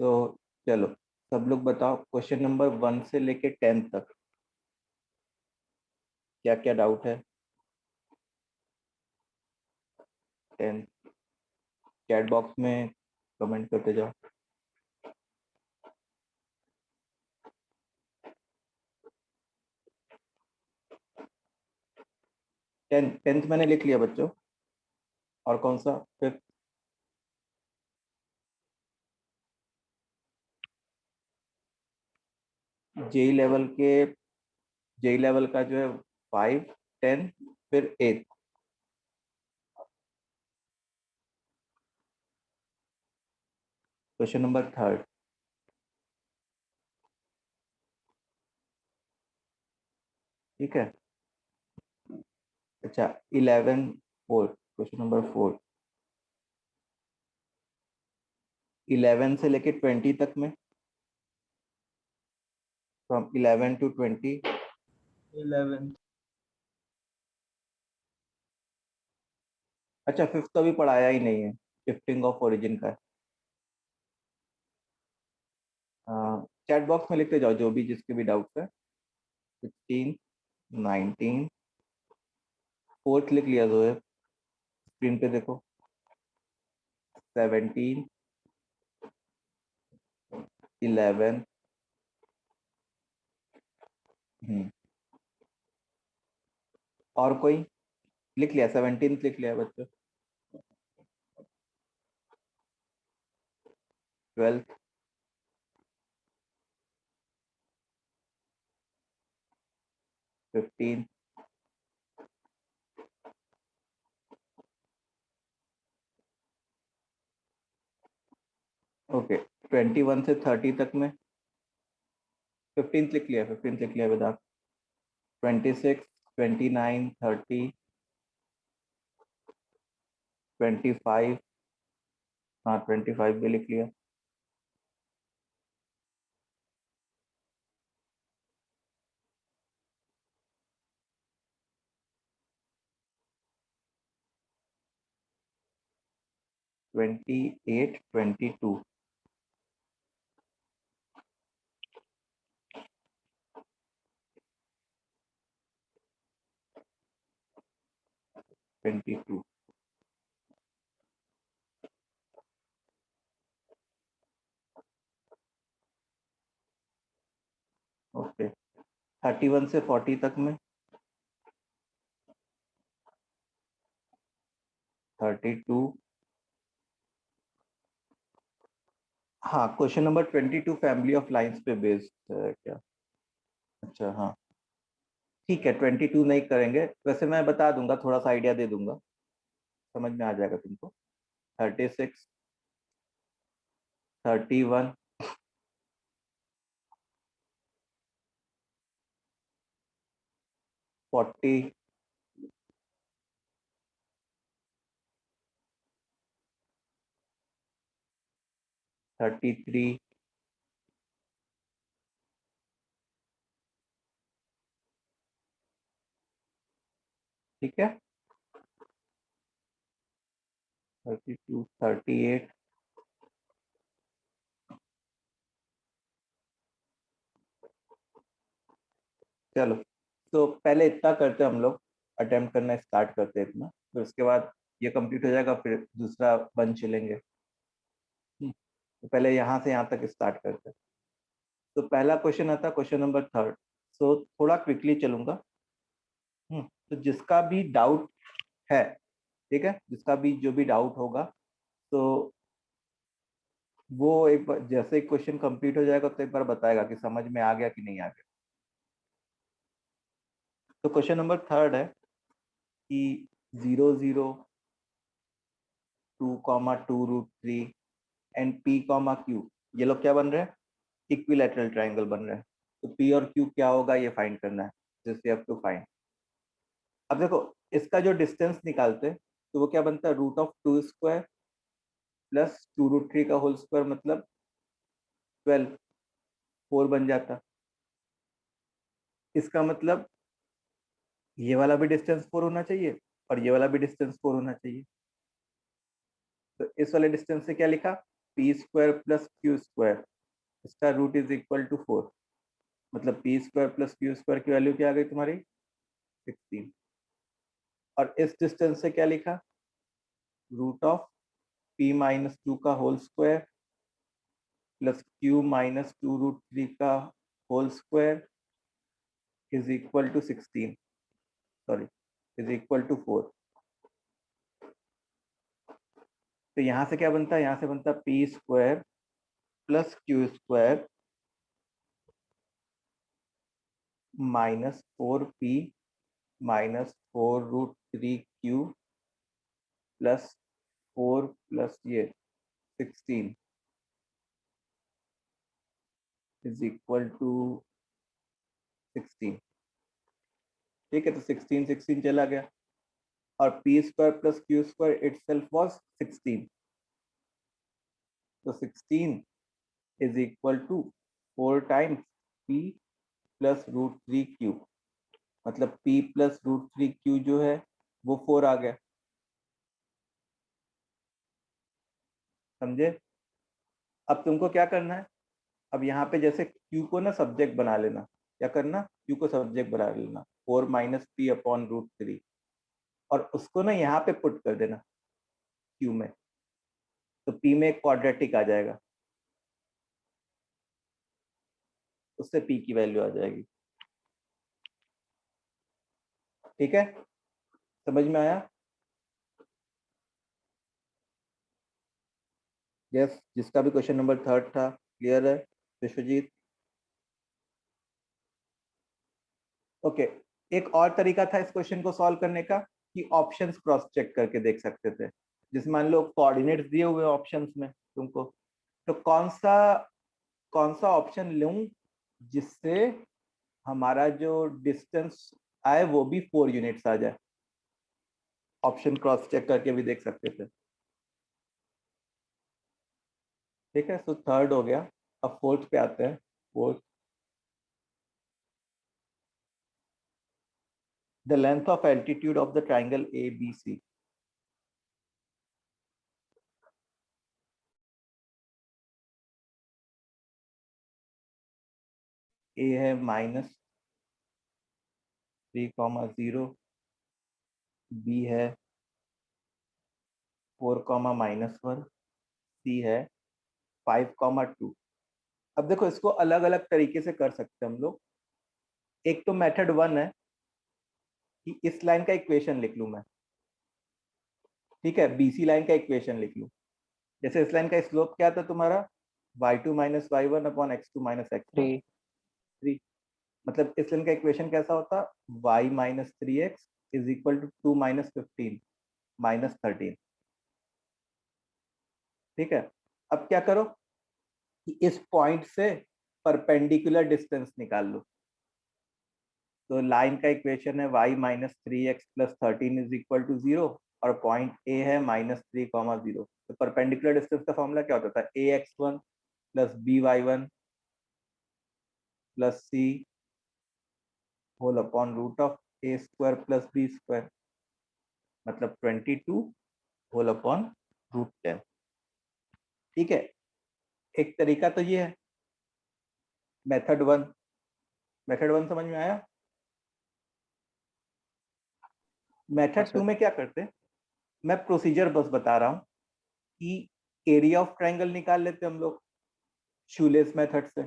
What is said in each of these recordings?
तो चलो, सब लोग बताओ क्वेश्चन नंबर 1 से लेके 10 तक क्या क्या डाउट है। 10 चैट बॉक्स में कमेंट करते जाओ। 10th मैंने लिख लिया बच्चों। और कौन सा? 5th? जेई लेवल के, जेई लेवल का जो है 5, 10, फिर 8। Question number 3rd। ठीक है। अच्छा, 11 4, क्वेश्चन नंबर 4। 11 से लेके 20 तक में, फ्रॉम 11 to 20। 11। अच्छा, 5th तो अभी पढ़ाया ही नहीं है, शिफ्टिंग ऑफ ओरिजिन का। चैट बॉक्स में लिखते जाओ जो भी, जिसके भी डाउट है। 15, 19, 4th लिख लिया जोएब, स्क्रीन पे देखो। 17, 11। और कोई? लिख लिया 17 लिख लिया बच्चों। 12, 15। ओके, 21 से 30 तक में। 15 लिख लिया, 15 लिख लिया विदाउट। 26, 29, 30, 25। हाँ, 25 भी लिख लिया। 28, 22। 22। ओके, 31 से 40 तक में। 32। हाँ, question number 22 family of lines पे बेस्ड है क्या? अच्छा, हाँ, ठीक है। 22 नहीं करेंगे, वैसे मैं बता दूंगा, थोड़ा सा आइडिया दे दूंगा, समझ में आ जाएगा तुमको। 36, 31, 40, 33। ठीक है। 32, 38। चलो, तो पहले इतना करते हैं हम लोग, अटेम्प्ट करना स्टार्ट करते हैं इतना, फिर उसके बाद ये कंप्लीट हो जाएगा, फिर दूसरा बंद चलेंगे। तो पहले यहाँ से यहाँ तक स्टार्ट करते हैं। तो पहला क्वेश्चन आता है, क्वेश्चन नंबर 3rd। सो थोड़ा क्विकली चलूंगा। तो जिसका भी डाउट है, ठीक है, जिसका भी जो भी डाउट होगा, तो वो एक बार जैसे क्वेश्चन कंप्लीट हो जाएगा तो एक बार बताएगा कि समझ में आ गया कि नहीं आ गया। तो क्वेश्चन नंबर 3rd है कि 0, 0, 2, 2√3 एंड P, Q, ये लोग क्या बन रहे हैं? इक्विलैटरल ट्राइंगल बन रहे हैं। तो P और Q क्या होगा ये फाइंड करना है, जैसे अब टू फाइंड। अब देखो, इसका जो डिस्टेंस निकालते हैं तो वो क्या बनता है? √2² प्लस 2√3 का होल स्क्वायर, मतलब 12, 4 बन जाता। इसका मतलब ये वाला भी डिस्टेंस 4 होना चाहिए और ये वाला भी डिस्टेंस 4 होना चाहिए। तो इस वाले डिस्टेंस से क्या लिखा? P square plus Q square, इसका रूट इज इक्वल टू 4, मतलब P square plus Q square की वैल्यू क्या आ गई तुम्हारी 16। और इस डिस्टेंस से क्या लिखा, रूट ऑफ पी माइनस 2 का whole square plus Q minus 2 root 3 का whole square is equal to 16, sorry is equal to 4। तो यहाँ से क्या बनता है, यहाँ से बनता है P square plus Q square minus 4p minus 4 root 3q plus 4 plus ये 16 इज इक्वल टू 16। ठीक है, तो 16 16 चला गया और P square plus Q square itself was 16, तो 16 is equal to 4 times p plus root 3q, मतलब p प्लस रूट 3q जो है वो 4 आ गया, समझे। अब तुमको क्या करना है, अब यहाँ पे जैसे q को ना सब्जेक्ट बना लेना, क्या करना, q को सब्जेक्ट बना लेना 4 माइनस पी अपॉन रूट 3, और उसको ना यहाँ पे पुट कर देना q में, तो p में एक क्वाड्रेटिक आ जाएगा, उससे p की वैल्यू आ जाएगी। ठीक है, समझ में आया। यस, जिसका भी क्वेश्चन नंबर 3 था क्लियर है विश्वजीत। ओके, एक और तरीका था इस क्वेश्चन को सॉल्व करने का कि ऑप्शंस क्रॉस चेक करके देख सकते थे। जिस मान लो कोऑर्डिनेट्स दिए हुए ऑप्शंस में तुमको, तो कौन सा ऑप्शन लूं जिससे हमारा जो डिस्टेंस आए वो भी 4 यूनिट्स आ जाए, ऑप्शन क्रॉस चेक करके भी देख सकते थे। ठीक है, तो थर्ड हो गया, अब फोर्थ पे आते हैं। Fourth, the length of altitude of the triangle A B C. A है -3,0, बी है 4,-1, सी है 5,2। अब देखो इसको अलग अलग तरीके से कर सकते हैं हम लोग। एक तो मेथड 1 है कि इस लाइन का इक्वेशन लिख लूं मैं, ठीक है, बीसी लाइन का इक्वेशन लिख लूं। जैसे इस लाइन का स्लोप क्या था तुम्हारा, y2 minus y1 upon x2 minus x1, 3। मतलब इस लाइन का इक्वेशन कैसा होता, y minus 3x is equal to 2 minus 15 minus 13। ठीक है, अब क्या करो कि इस पॉइंट से परपेंडिकुलर डिस्टेंस निकाल लो। तो लाइन का इक्वेशन है y minus 3x plus 13 is equal to 0, और पॉइंट ए है -3,0। तो परपेंडिकुलर डिस्टेंस का फॉर्मूला क्या होता था, ax1 plus by1 plus c whole upon root of a square plus b square, मतलब 22 होल अपॉन रूट 10। ठीक है, एक तरीका तो ये है मेथड 1। मेथड 1 समझ में आया। मेथड 2 में क्या करते, मैं प्रोसीजर बस बता रहा हूं कि एरिया ऑफ ट्राइंगल निकाल लेते हम लोग शूलेस मेथड से,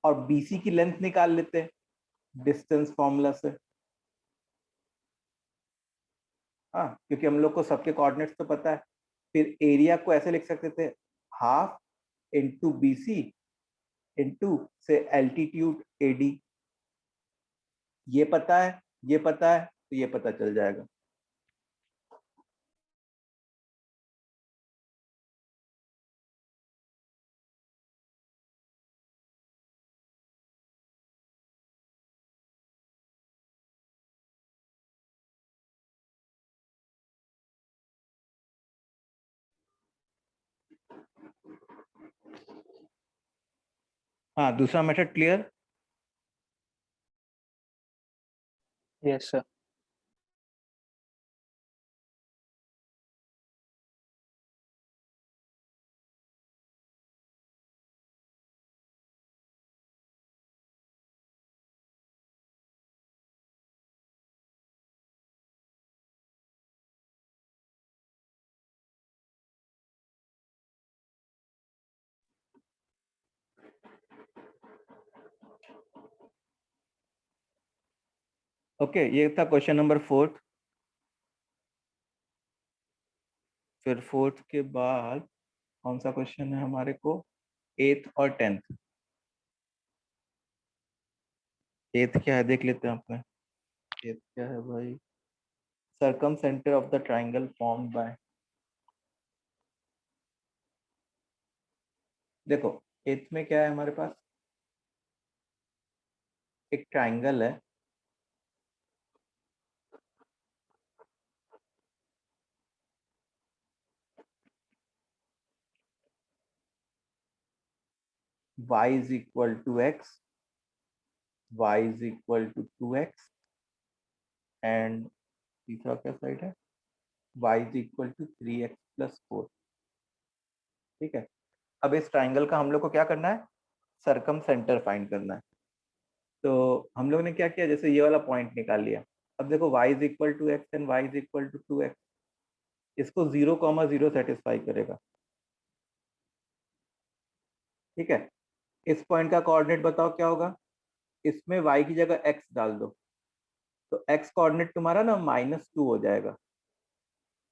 और बीसी की लेंथ निकाल लेते डिस्टेंस फॉर्मूला से। हाँ, क्योंकि हम लोग को सबके कोऑर्डिनेट्स तो पता है। फिर एरिया को ऐसे लिख सकते थे, हाफ इंटू बीसी इंटू से एल्टीट्यूड एडी। ये पता है, ये पता है, तो ये पता चल जाएगा। हाँ, दूसरा method clear. Yes, sir. Okay, ये था क्वेश्चन नंबर 4। फिर 4 के बाद कौन सा क्वेश्चन है हमारे को? 8 और 10। 8 क्या है देख लेते हैं अपने। 8 क्या है भाई? Circum centre of the triangle form by. देखो 8 में क्या है हमारे पास? एक ट्राइंगल है, y is equal to x, y is equal to 2x and तीसरा क्या साइड है? y is equal to 3x plus 4। ठीक है, अब इस ट्राइंगल का हम लोग को क्या करना है? सर्कम सेंटर फाइंड करना है। तो हम लोग ने क्या किया, जैसे ये वाला पॉइंट निकाल लिया। अब देखो y is equal to X and y is equal to 2x, इसको 0,0 सेटिस्फाई करेगा। ठीक है, इस पॉइंट का कोऑर्डिनेट बताओ क्या होगा? इसमें y की जगह x डाल दो, तो x कोऑर्डिनेट तुम्हारा ना -2 हो जाएगा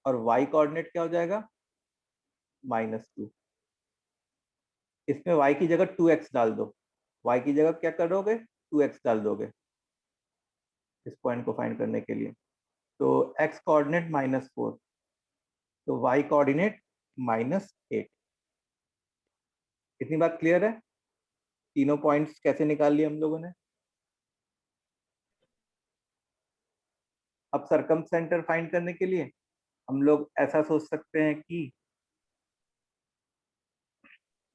और y कोऑर्डिनेट क्या हो जाएगा? -2। इसमें y की जगह 2x डाल दो, y की जगह क्या करोगे? 2x डाल दोगे इस पॉइंट को फाइंड करने के लिए। तो x कोऑर्डिनेट -4, तो y कोऑर्डिनेट -8। इतनी बात क्लियर है? तीनों पॉइंट्स कैसे निकाल लिए हम लोगों ने? अब सरकम सेंटर फाइंड करने के लिए हम लोग ऐसा सोच सकते हैं कि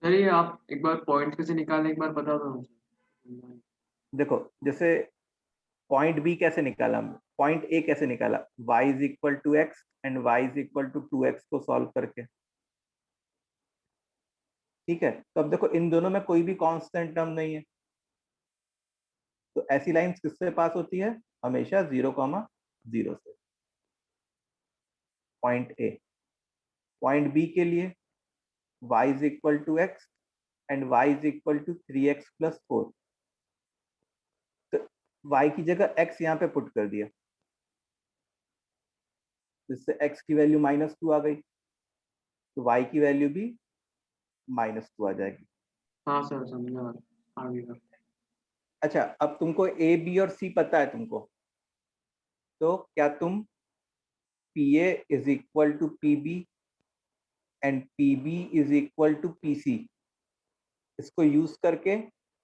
चलिए आप एक बार पॉइंट कैसे निकालें एक बार बता दो मुझे। देखो, जैसे पॉइंट बी कैसे निकाला, पॉइंट ए कैसे निकाला? y is equal to X and y is equal to 2x को सॉल्व करके। ठीक है, तो अब देखो इन दोनों में कोई भी कांस्टेंट टर्म नहीं है, तो ऐसी लाइंस किससे पास होती है? हमेशा 0,0 से। Point A. पॉइंट बी के लिए y is equal to X and y is equal to 3x plus 4। तो y की जगह x यहाँ पे पुट कर दिया, जिससे x की वैल्यू -2 आ गई, तो y की वैल्यू भी -2 आ जाएगी। हाँ सर समझा आगे का। अच्छा, अब तुमको ए बी और सी पता है तुमको, तो क्या तुम P A is equal to P B and P B is equal to P C, इसको यूज करके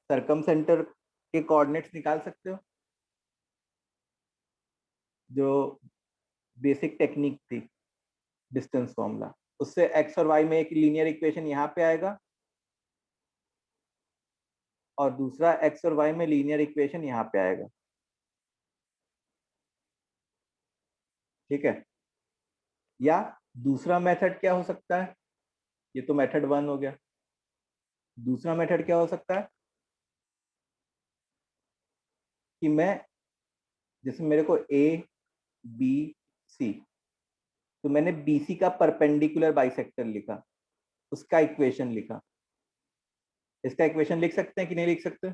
सरकम सेंटर के कोऑर्डिनेट्स निकाल सकते हो? जो बेसिक टेक्निक थी डिस्टेंस फॉर्मूला, उससे एक्स और वाई में एक लीनियर इक्वेशन यहाँ पे आएगा और दूसरा एक्स और वाई में लीनियर इक्वेशन यहाँ पे आएगा। ठीक है, या दूसरा मेथड क्या हो सकता है? ये तो मेथड 1 हो गया। दूसरा मेथड क्या हो सकता है कि मैं, जैसे मेरे को ए बी सी, तो मैंने बी सी का परपेंडिकुलर बाइसेक्टर लिखा, उसका इक्वेशन लिखा। इसका इक्वेशन लिख सकते हैं कि नहीं लिख सकते?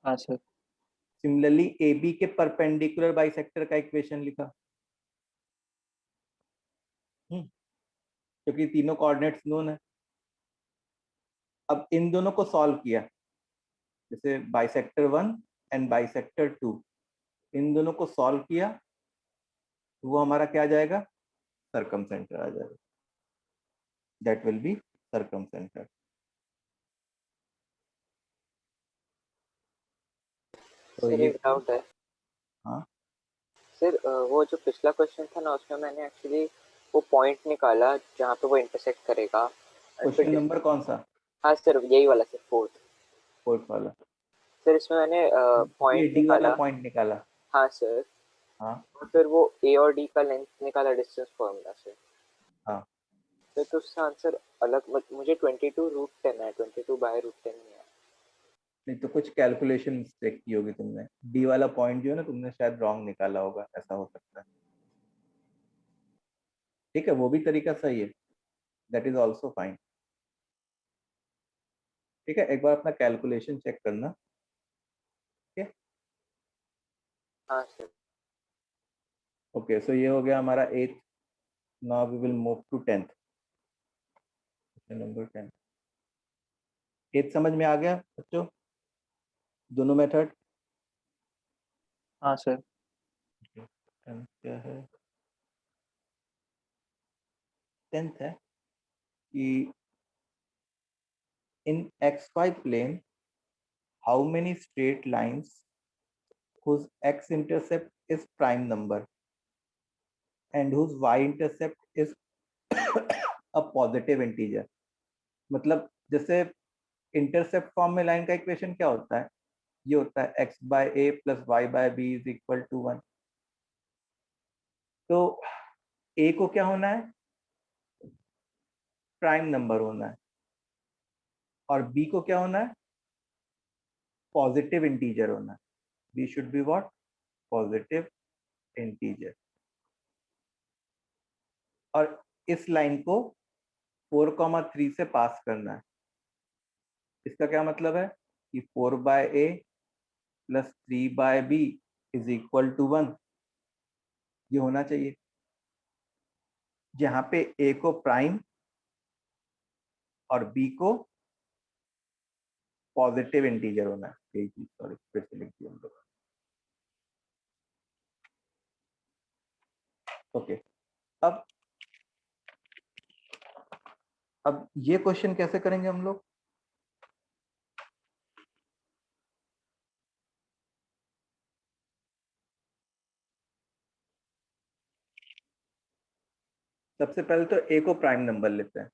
हाँ सर। सिमिलरली ए बी के परपेंडिकुलर बाइसेक्टर का इक्वेशन लिखा, क्योंकि तीनों कोऑर्डिनेट्स नोन है। अब इन दोनों को सॉल्व किया, जैसे बाइसेक्टर 1 एंड बाइसेक्टर 2, इन दोनों को सॉल्व किया, तो वो हमारा क्या आ जाएगा? सर्कम सेंटर आ जाएगा। That will be circum centre. तो सर ये, एक डाउट है। हाँ सर वो जो पिछला क्वेश्चन था ना उसमें मैंने एक्चुअली वो पॉइंट निकाला जहाँ पे वो इंटरसेक्ट करेगा और फिर क्वेश्चन नंबर कौन सा? हाँ सर यही वाला सर फोर्थ। फोर्थ वाला? सर इसमें मैंने ये पॉइंट डी वाला निकाला। पॉइंट निकाला? हाँ सर। हाँ और फिर वो ए और डी का लेंथ निकाला डिस्टेंस फॉर्मूला से। हाँ। फिर तो उसका आंसर अलग मुझे 22√10 है, 22/√10 नहीं है। नहीं तो कुछ कैलकुलेशन मिस्टेक की होगी तुमने, डी वाला पॉइंट जो है ना तुमने शायद रॉन्ग निकाला होगा, ऐसा हो सकता है। ठीक है, वो भी तरीका सही है, दैट इज ऑल्सो फाइन। ठीक है, एक बार अपना कैलकुलेशन चेक करना। ठीक है, हाँ सर। ओके, सो ये हो गया हमारा 8th। Now we will move to 10th। Number 10। 8th समझ में आ गया बच्चों, दोनों मेथड? हाँ सर। 10th क्या है? 10th है कि in xy plane how many straight lines whose x intercept is prime number and whose y intercept is a positive integer। मतलब जैसे इंटरसेप्ट फॉर्म में लाइन का इक्वेशन क्या होता है? ये होता है x by a plus Y by B is equal to 1। तो a को क्या होना है? प्राइम नंबर होना है। और b को क्या होना है? पॉजिटिव इंटीजर होना है। b should be what? Positive integer. और इस लाइन को 4,3 से पास करना है। इसका क्या मतलब है कि 4 by A plus 3 by B is equal to 1। ये होना चाहिए, जहां पे ए को प्राइम और बी को पॉजिटिव इंटीजर होना है। यही चीज सॉरी फिर से लिख दिया हम लोग। ओके, अब ये क्वेश्चन कैसे करेंगे हम लोग? सबसे पहले तो ए को प्राइम नंबर लेते हैं।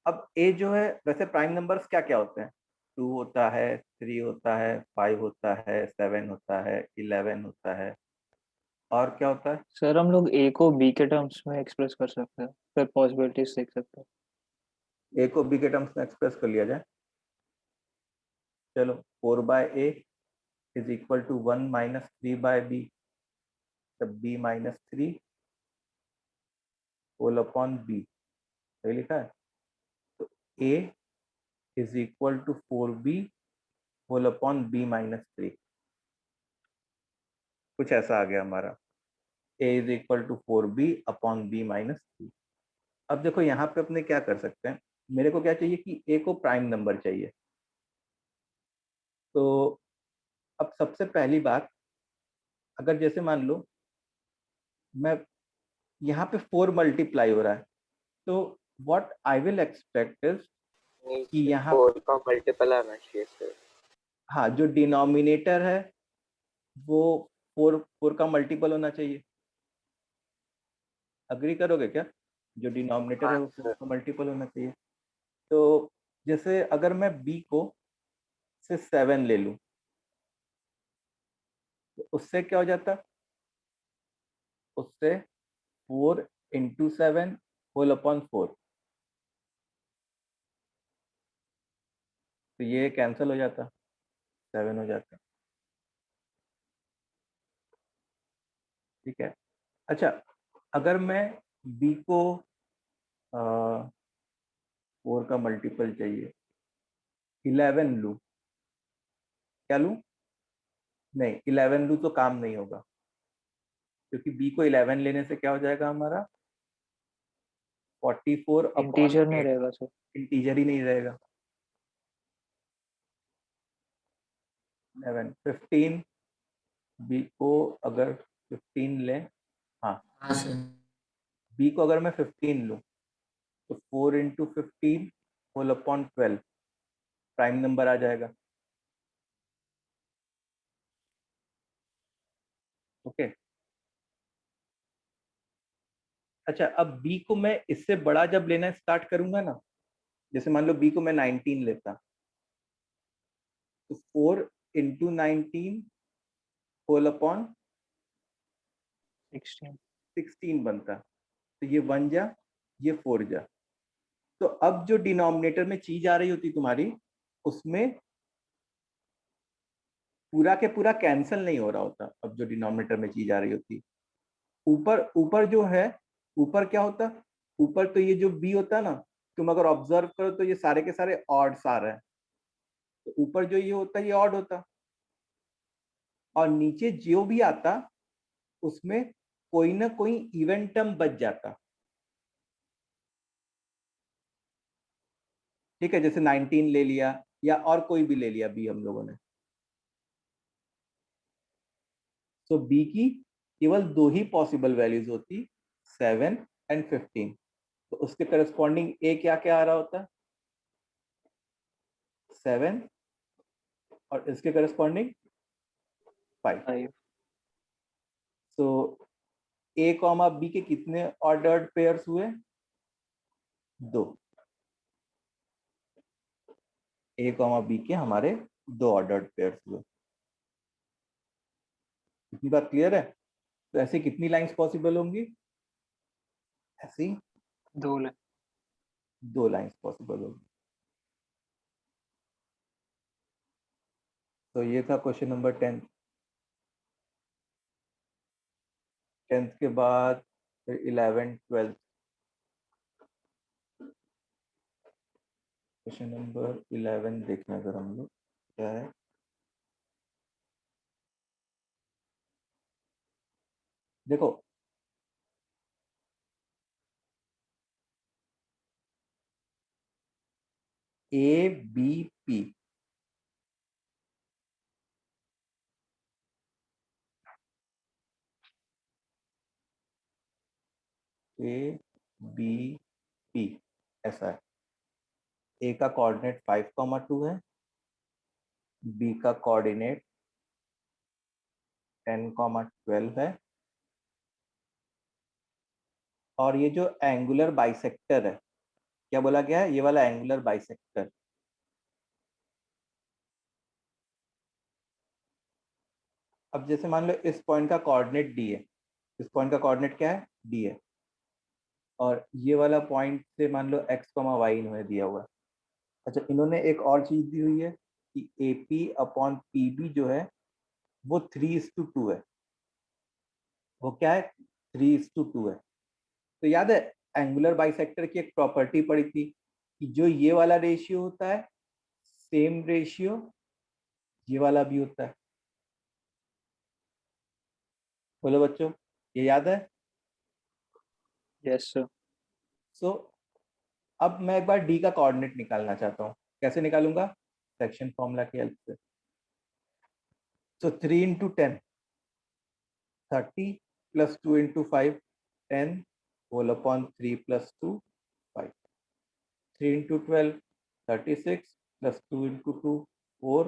अब ए जो है, वैसे प्राइम नंबर्स क्या क्या होते हैं? 2 होता है, 3 होता है, 5 होता है, 7 होता है, 11 होता है, और क्या होता है? सर हम लोग ए को बी के टर्म्स में एक्सप्रेस कर सकते हैं, फिर पॉसिबिलिटीज देख सकते हैं। ए को बी के टर्म्स में एक्सप्रेस कर लिया जाए। चलो, 4 by A is equal to 1 minus 3 by B, तब B minus 3 whole upon B. सही लिखा है? तो A is equal to 4b whole upon B minus 3। कुछ ऐसा आ गया हमारा, A is equal to 4b upon B minus 3। अब देखो यहाँ पे अपने क्या कर सकते हैं, मेरे को क्या चाहिए कि ए को प्राइम नंबर चाहिए। तो अब सबसे पहली बात, अगर जैसे मान लो मैं यहाँ पे 4 मल्टीप्लाई हो रहा है, तो what I will expect is कि नीचे यहाँ 4 का मल्टीपल आना चाहिए सर। हाँ, जो डिनोमिनेटर है वो 4 का मल्टीपल होना चाहिए। अग्री करोगे क्या? जो डिनोमिनेटर है हाँ वो 4 सर। का मल्टीपल होना चाहिए। तो जैसे अगर मैं b को से 7 ले लूं, तो उससे क्या हो जाता? उससे 4 इंटू 7 होल अपॉन 4। तो ये कैंसिल हो जाता, 7 हो जाता। ठीक है। अच्छा, अगर मैं b को 4 का मल्टीपल चाहिए, 11 लूं, क्या लूं? नहीं, 11 लूं तो काम नहीं होगा, क्योंकि b को 11 लेने से क्या हो जाएगा हमारा? 44 अपॉन इंटीजर नहीं 8। रहेगा सर। इंटीजर ही नहीं रहेगा। 11 15 बी को अगर 15 लें, हाँ हाँ सर। बी को अगर मैं 15 लूं, तो 4 into 15 whole upon 12 prime number आ जाएगा। ओके। अच्छा, अब बी को मैं इससे बड़ा जब लेना स्टार्ट करूंगा ना, जैसे मान लो बी को मैं 19 लेता, तो 4 इंटू 19 होल अपॉन 16। 16 बनता। तो ये 1 जा, ये 4 जा। तो अब जो डिनोमिनेटर में चीज आ रही होती तुम्हारी, उसमें पूरा के पूरा कैंसिल नहीं हो रहा होता। अब जो डिनोमिनेटर में चीज आ रही होती, ऊपर ऊपर जो है, ऊपर क्या होता? ऊपर तो ये जो बी होता ना, तुम अगर ऑब्जर्व करो तो ये सारे के सारे ऑड्स आ रहे हैं। तो ऊपर जो ये होता है ये ऑड होता, और नीचे जो भी आता उसमें कोई ना कोई इवेंट टर्म बच जाता। ठीक है, जैसे 19 ले लिया या और कोई भी ले लिया बी हम लोगों ने। तो बी की केवल दो ही पॉसिबल वैल्यूज होती, 7 एंड 15। तो उसके करस्पॉन्डिंग ए क्या क्या आ रहा होता, 7, और इसके करस्पॉन्डिंग 5। 5 तो ए कॉमा बी के कितने ऑर्डर्ड पेयर्स हुए, 2। ए कॉमा बी के हमारे 2 ऑर्डर्ड पेयर्स हुए। इतनी बात क्लियर है? तो ऐसे कितनी लाइंस पॉसिबल होंगी, ऐसी 2 लाइन। 2 लाइंस पॉसिबल होगी। तो ये था क्वेश्चन नंबर 10। 10th के बाद फिर 11, 12। क्वेश्चन नंबर 11 देखना अगर हम लोग, क्या है, देखो A B P, A B P ऐसा है। ए का कोऑर्डिनेट 5,2 है, बी का कोऑर्डिनेट 10,12 है, और ये जो एंगुलर बाइसेक्टर है, क्या बोला गया है, ये वाला एंगुलर बाइसेक्टर। अब जैसे मान लो इस पॉइंट का कोऑर्डिनेट डी है, इस पॉइंट का कोऑर्डिनेट क्या है, डी है, और ये वाला पॉइंट से मान लो एक्स कॉमा वाई इन्होंने दिया हुआ है। अच्छा, इन्होंने एक और चीज दी हुई है कि A P upon P B जो है वो 3:2 है। वो क्या है, 3:2 है। तो याद है एंगुलर बाइसेक्टर की एक प्रॉपर्टी पड़ी थी कि जो ये वाला रेशियो होता है, सेम रेशियो ये वाला भी होता है। बोलो बच्चों, ये याद है? Yes sir. सो अब मैं एक बार डी का कोऑर्डिनेट निकालना चाहता हूँ। कैसे निकालूंगा, सेक्शन फॉर्मूला की हेल्प से। सो 3 into 10, 30 plus 2 into 5, 10 whole upon 3 plus 2, 5. 3 into 12, 36 plus 2 into 2, 4।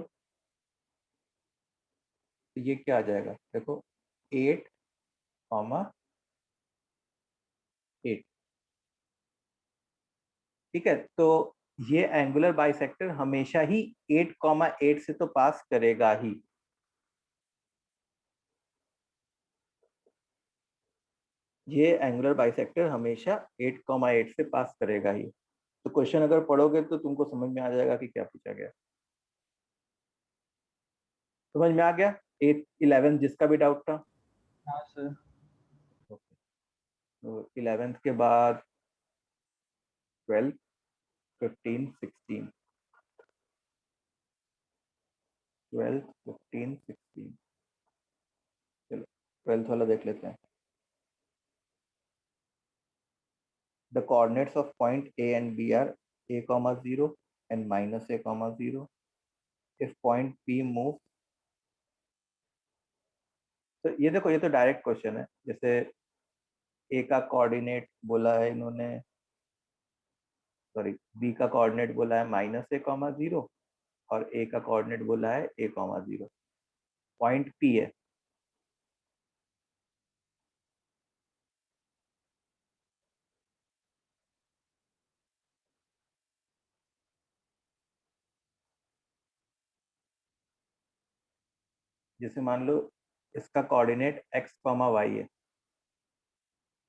तो ये क्या आ जाएगा, देखो 8, 8। ठीक है, तो ये एंगुलर बाइसेक्टर हमेशा ही 8,8 से तो पास करेगा ही। ये एंगुलर बाइसेक्टर हमेशा 8,8 से पास करेगा ही। तो क्वेश्चन अगर पढ़ोगे तो तुमको समझ में आ जाएगा कि क्या पूछा गया। समझ में आ गया 8, 11 जिसका भी डाउट था? हाँ सर। तो 11th के बाद 12, 15, 16, 12, 15, 16। चलो 12th वाला देख लेते हैं। The coordinates of point A and B are a comma 0 and minus a comma 0. If point P moves, तो ये देखो ये तो डायरेक्ट क्वेश्चन है। जैसे ए का कोऑर्डिनेट बोला है इन्होंने, सॉरी बी का कोऑर्डिनेट बोला है माइनस ए कॉमा 0, और ए का कोऑर्डिनेट बोला है ए कॉमा 0। पॉइंट पी है, जैसे मान लो इसका कोऑर्डिनेट एक्स कॉमा वाई है।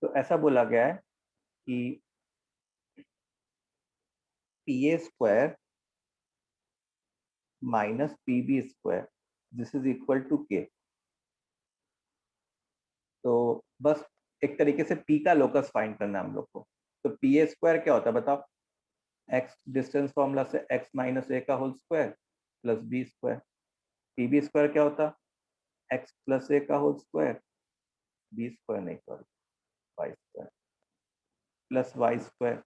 तो ऐसा बोला गया है कि P A square minus P B square this is equal to K. तो बस एक तरीके से पी का लोकस फाइंड करना है हम लोग को। तो पी ए स्क्वायर क्या होता है बताओ, एक्स डिस्टेंस फॉर्मूला से एक्स माइनस ए का whole square plus B square. P B square क्या होता, एक्स प्लस ए का होल स्क्वायर, बी स्क्वायर नहीं sorry Y square plus Y square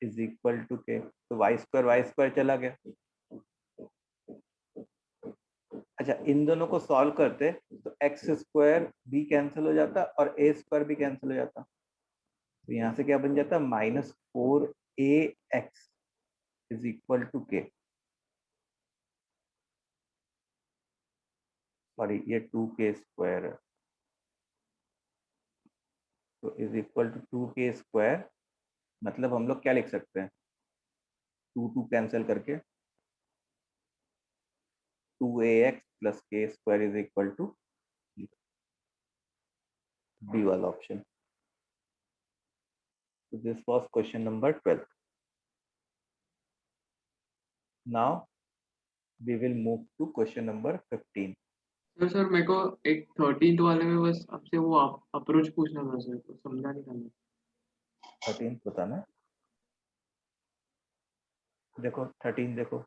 is equal to K. तो Y square चला गया। अच्छा, इन दोनों को सॉल्व करते तो एक्स स्क्वायर भी कैंसिल हो जाता और ए स्क्वायर भी कैंसिल हो जाता। तो यहाँ से क्या बन जाता, -4ax इज इक्वल टू के। सॉरी, ये 2k स्क्वायर है, तो is equal to 2k square. मतलब हम लोग क्या लिख सकते हैं, 2 कैंसिल करके 2ax plus K square is equal to B वाला option. So this was question number 12. Now we will move to question number 15. तो सर मेरे को एक 13th वाले में बस आपसे वो अप्रोच पूछना था सर, तो समझा नहीं था मैं। 13 बताना। देखो 13 देखो,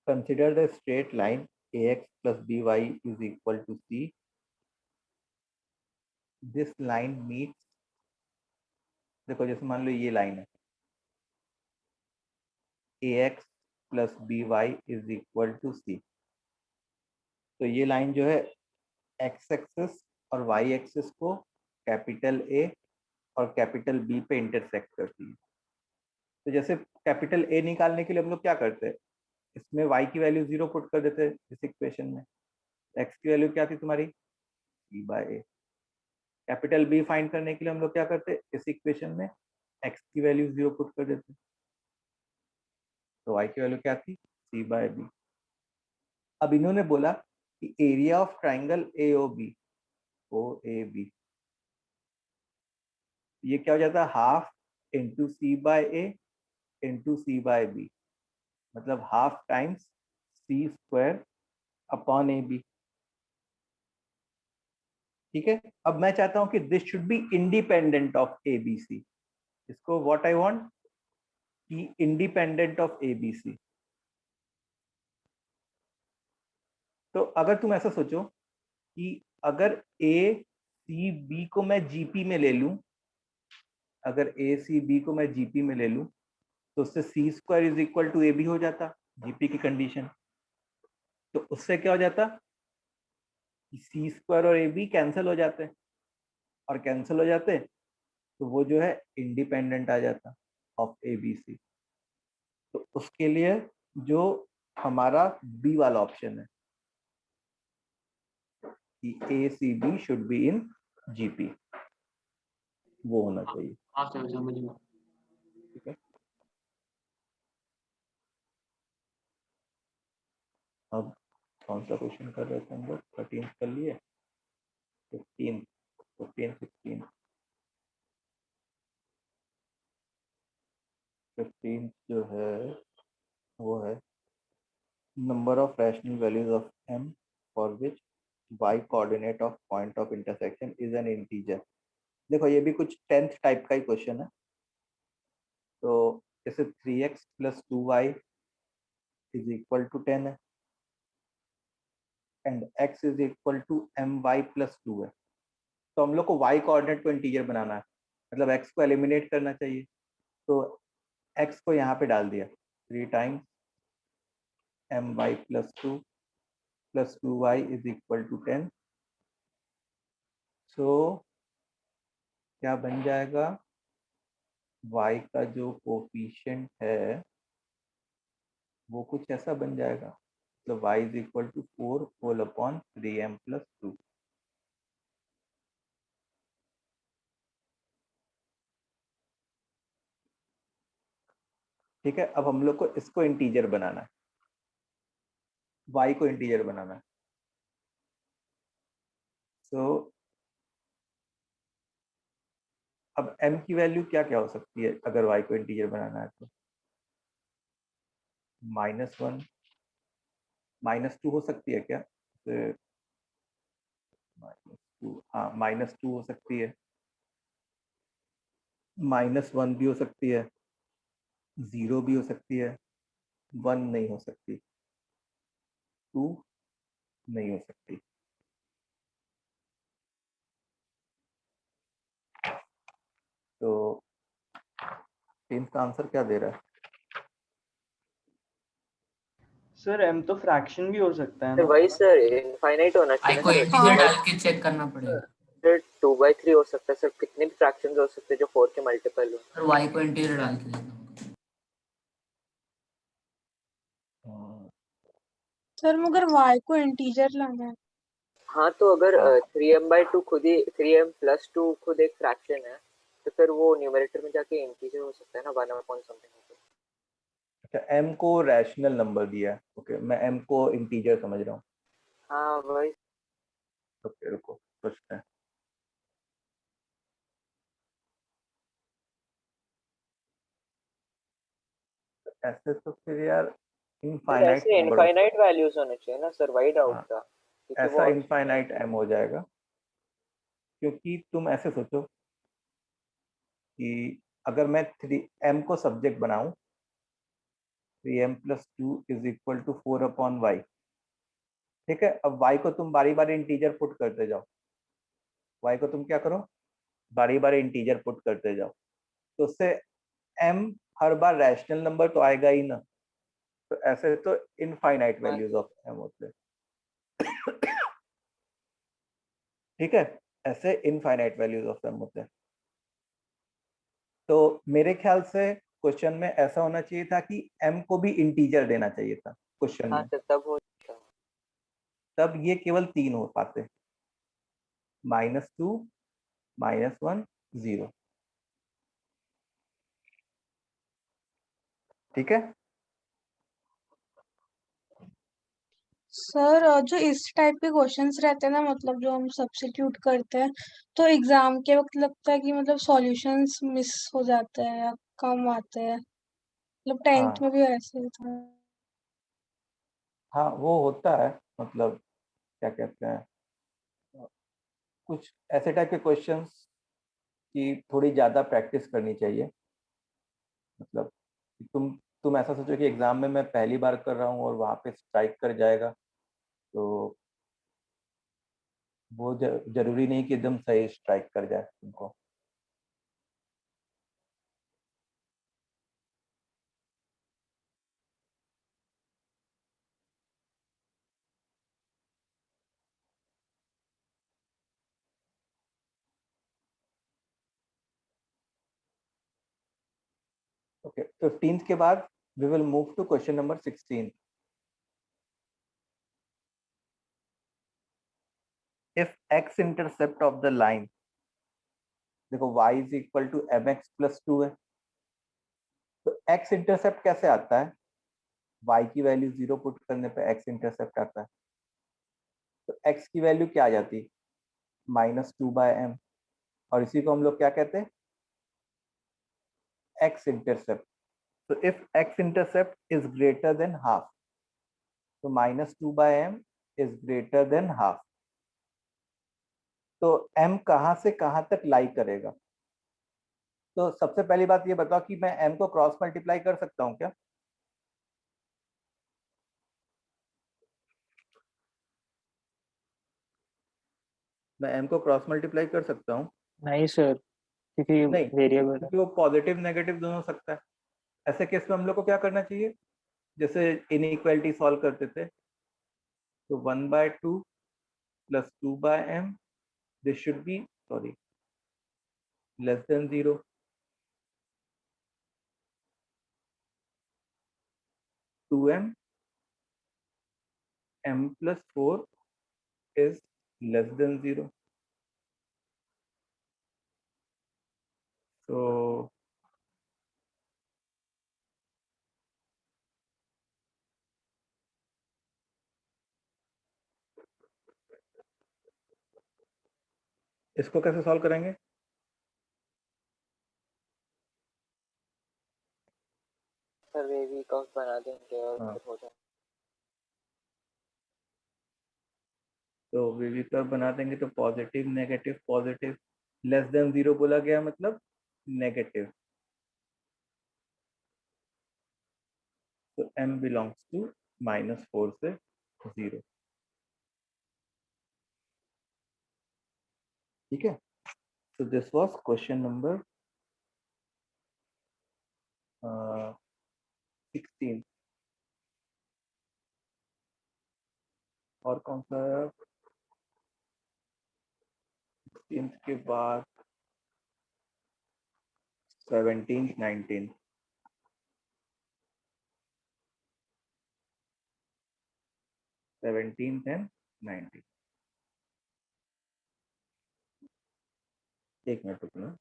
consider the straight line ax plus by is equal to c. This line meets, देखो जैसे मान लो ये लाइन है ax plus by is equal to c। तो ये लाइन जो है x एक्सिस और y एक्सिस को कैपिटल A और कैपिटल B पे इंटरसेक्ट करती है। तो जैसे कैपिटल A निकालने के लिए हम लोग क्या करते हैं, इसमें y की वैल्यू 0 पुट कर देते हैं इस इक्वेशन में। x की वैल्यू क्या थी तुम्हारी, c/a। कैपिटल B फाइंड करने के लिए हम लोग क्या करते हैं, इस इक्वेशन में x की वैल्यू 0 पुट कर देते हैं। तो y की वैल्यू क्या थी, c/b। अब इन्होंने बोला कि एरिया ऑफ ट्राइंगल OAB ये क्या हो जाता है, half into c/a into c/b, मतलब half times c square upon AB। ठीक है, अब मैं चाहता हूं कि this should be independent of ABC। इसको व्हाट आई वांट कि इंडिपेंडेंट ऑफ ABC। तो अगर तुम ऐसा सोचो कि अगर ACB को मैं GP में ले लूं, अगर ACB को मैं GP में ले लूं तो उससे c square is equal to AB हो जाता, GP की कंडीशन। तो उससे क्या हो जाता कि c स्क्वायर और AB कैंसिल हो जाते, और कैंसिल हो जाते तो वो जो है इंडिपेंडेंट आ जाता ऑफ ABC। तो उसके लिए जो हमारा बी वाला ऑप्शन है कि ACB should be in GP, वो होना चाहिए। हाँ सर समझ गया। ठीक है, अब कौन सा क्वेश्चन कर रहे थे हम लोग, 13 कर लिए, 15 16 15 जो है वो है number of rational values of m for which y coordinate of point of intersection is an integer. देखो ये भी कुछ 10th टाइप का ही क्वेश्चन है। तो जैसे 3x plus 2y is equal to 10 है and x is equal to my plus 2 है। तो हम लोग को y कोऑर्डिनेट को इंटीजर बनाना है, मतलब x को एलिमिनेट करना चाहिए। तो x को यहाँ पे डाल दिया, 3 times my plus 2 plus 2y is equal to 10। So क्या बन जाएगा, y का जो कोफिशिएंट है वो कुछ ऐसा बन जाएगा, मतलब y is equal to 4 whole upon 3m plus 2। ठीक है, अब हम लोग को इसको इंटीजर बनाना है, y को इंटीजर बनाना है। सो अब m की वैल्यू क्या क्या हो सकती है अगर y को इंटीजर बनाना है, तो -1 -2 हो सकती है क्या, -2, हाँ -2 हो सकती है, -1 भी हो सकती है, 0 भी हो सकती है, 1 नहीं हो सकती, 2 नहीं हो सकती। तो टीम का आंसर क्या दे रहा है? सर m तो फ्रैक्शन भी हो सकता है सर ना? वही सर इनफाइनाइट होना आई चाहिए को ना इंटीजर सर। डाल के चेक करना पड़ेगा। सर 2/3 हो सकता है सर, कितने भी फ्रैक्शंस हो सकते हैं जो 4 के मल्टीपल हो। सर वाई को इंटीजर डाल के देता हूँ। सर मगर y को इंटीजर लाना है। हाँ तो अगर हाँ। 3m/2 खुद ही 3m+2 खुद एक फ्रैक्शन है तो फिर वो न्यूमरेटर में जाके इंटीजर हो सकता है ना 1 अपॉन समथिंग। अच्छा, m को रैशनल नंबर दिया है। ओके, मैं m को इंटीजर समझ रहा हूँ। हाँ वही। ओके रुको, सोचते हैं। ऐसे तो फिर यार सर इनफाइनाइट ऐसे नंबर हो, इनफाइनाइट वैल्यूज होने चाहिए ना सर, वही डाउट हाँ, था क्योंकि वो ऐसा इनफाइनाइट m हो जाएगा। क्योंकि तुम ऐसे सोचो कि अगर मैं 3m को सब्जेक्ट बनाऊं, 3m+2 is equal to 4/y। ठीक है, अब y को तुम बारी बारी इंटीजर पुट करते जाओ। y को तुम क्या करो, बारी बारी इंटीजर पुट करते जाओ, तो उससे m हर बार रैशनल नंबर तो आएगा ही ना। तो ऐसे तो इनफाइनाइट वैल्यूज ऑफ m होते हैं। ठीक है, ऐसे इनफाइनाइट वैल्यूज ऑफ m होते हैं। तो मेरे ख्याल से क्वेश्चन में ऐसा होना चाहिए था कि m को भी इंटीजर देना चाहिए था क्वेश्चन हाँ में, सर तब हो जाता है। तब ये केवल 3 हो पाते, -2, -1, 0। ठीक है, सर जो इस टाइप के क्वेश्चंस रहते हैं ना, मतलब जो हम सब्स्टिट्यूट करते हैं, तो एग्जाम के वक्त लगता है कि मतलब सॉल्यूशंस मिस हो जाते हैं या कम आते हैं। मतलब 10th हाँ में भी ऐसे ही था। हाँ वो होता है। मतलब क्या कहते हैं, कुछ ऐसे टाइप के क्वेश्चंस की थोड़ी ज़्यादा प्रैक्टिस करनी चाहिए। मतलब तुम ऐसा सोचो कि एग्जाम में मैं पहली बार कर रहा हूँ और वहाँ पे स्ट्राइक कर जाएगा, तो वो जरूरी नहीं कि एकदम सही स्ट्राइक कर जाए तुमको। ओके, 15th के बाद we will move to question number 16। If x intercept of the line, देखो y is equal to mx+2 है, तो x इंटरसेप्ट कैसे आता है? y की वैल्यू 0 पुट करने पे x इंटरसेप्ट आता है। तो x की वैल्यू क्या आ जाती? -2/m। और इसी को हम लोग क्या कहते हैं? x intercept. तो if x intercept is greater than half, तो -2/m is greater than half. तो m कहाँ से कहाँ तक लाई करेगा? तो सबसे पहली बात ये बताओ कि मैं m को क्रॉस मल्टीप्लाई कर सकता हूँ क्या? मैं m को क्रॉस मल्टीप्लाई कर सकता हूँ? नहीं सर, क्योंकि नहीं, वेरिएबल है। क्योंकि वो पॉजिटिव नेगेटिव दोनों हो सकता है। ऐसे केस में हम लोग को क्या करना चाहिए? जैसे इनइक्वालिटी सॉल्व करते थे, तो 1/2 + 2/m, this should be, sorry, less than 0। 2m m+4 is less than 0। So इसको कैसे सॉल्व करेंगे? सर वेवी कर्व बना देंगे और हाँ, फिर हो जाए। तो वीवी कर्व बना देंगे तो positive negative positive, less than 0 बोला गया मतलब नेगेटिव। तो m बिलोंग्स टू -4 से 0। ठीक है, तो दिस वाज क्वेश्चन नंबर 16। और कौन सा है 16 के बाद 17, 19। 17 एंड 19। एक मिनट रुकना।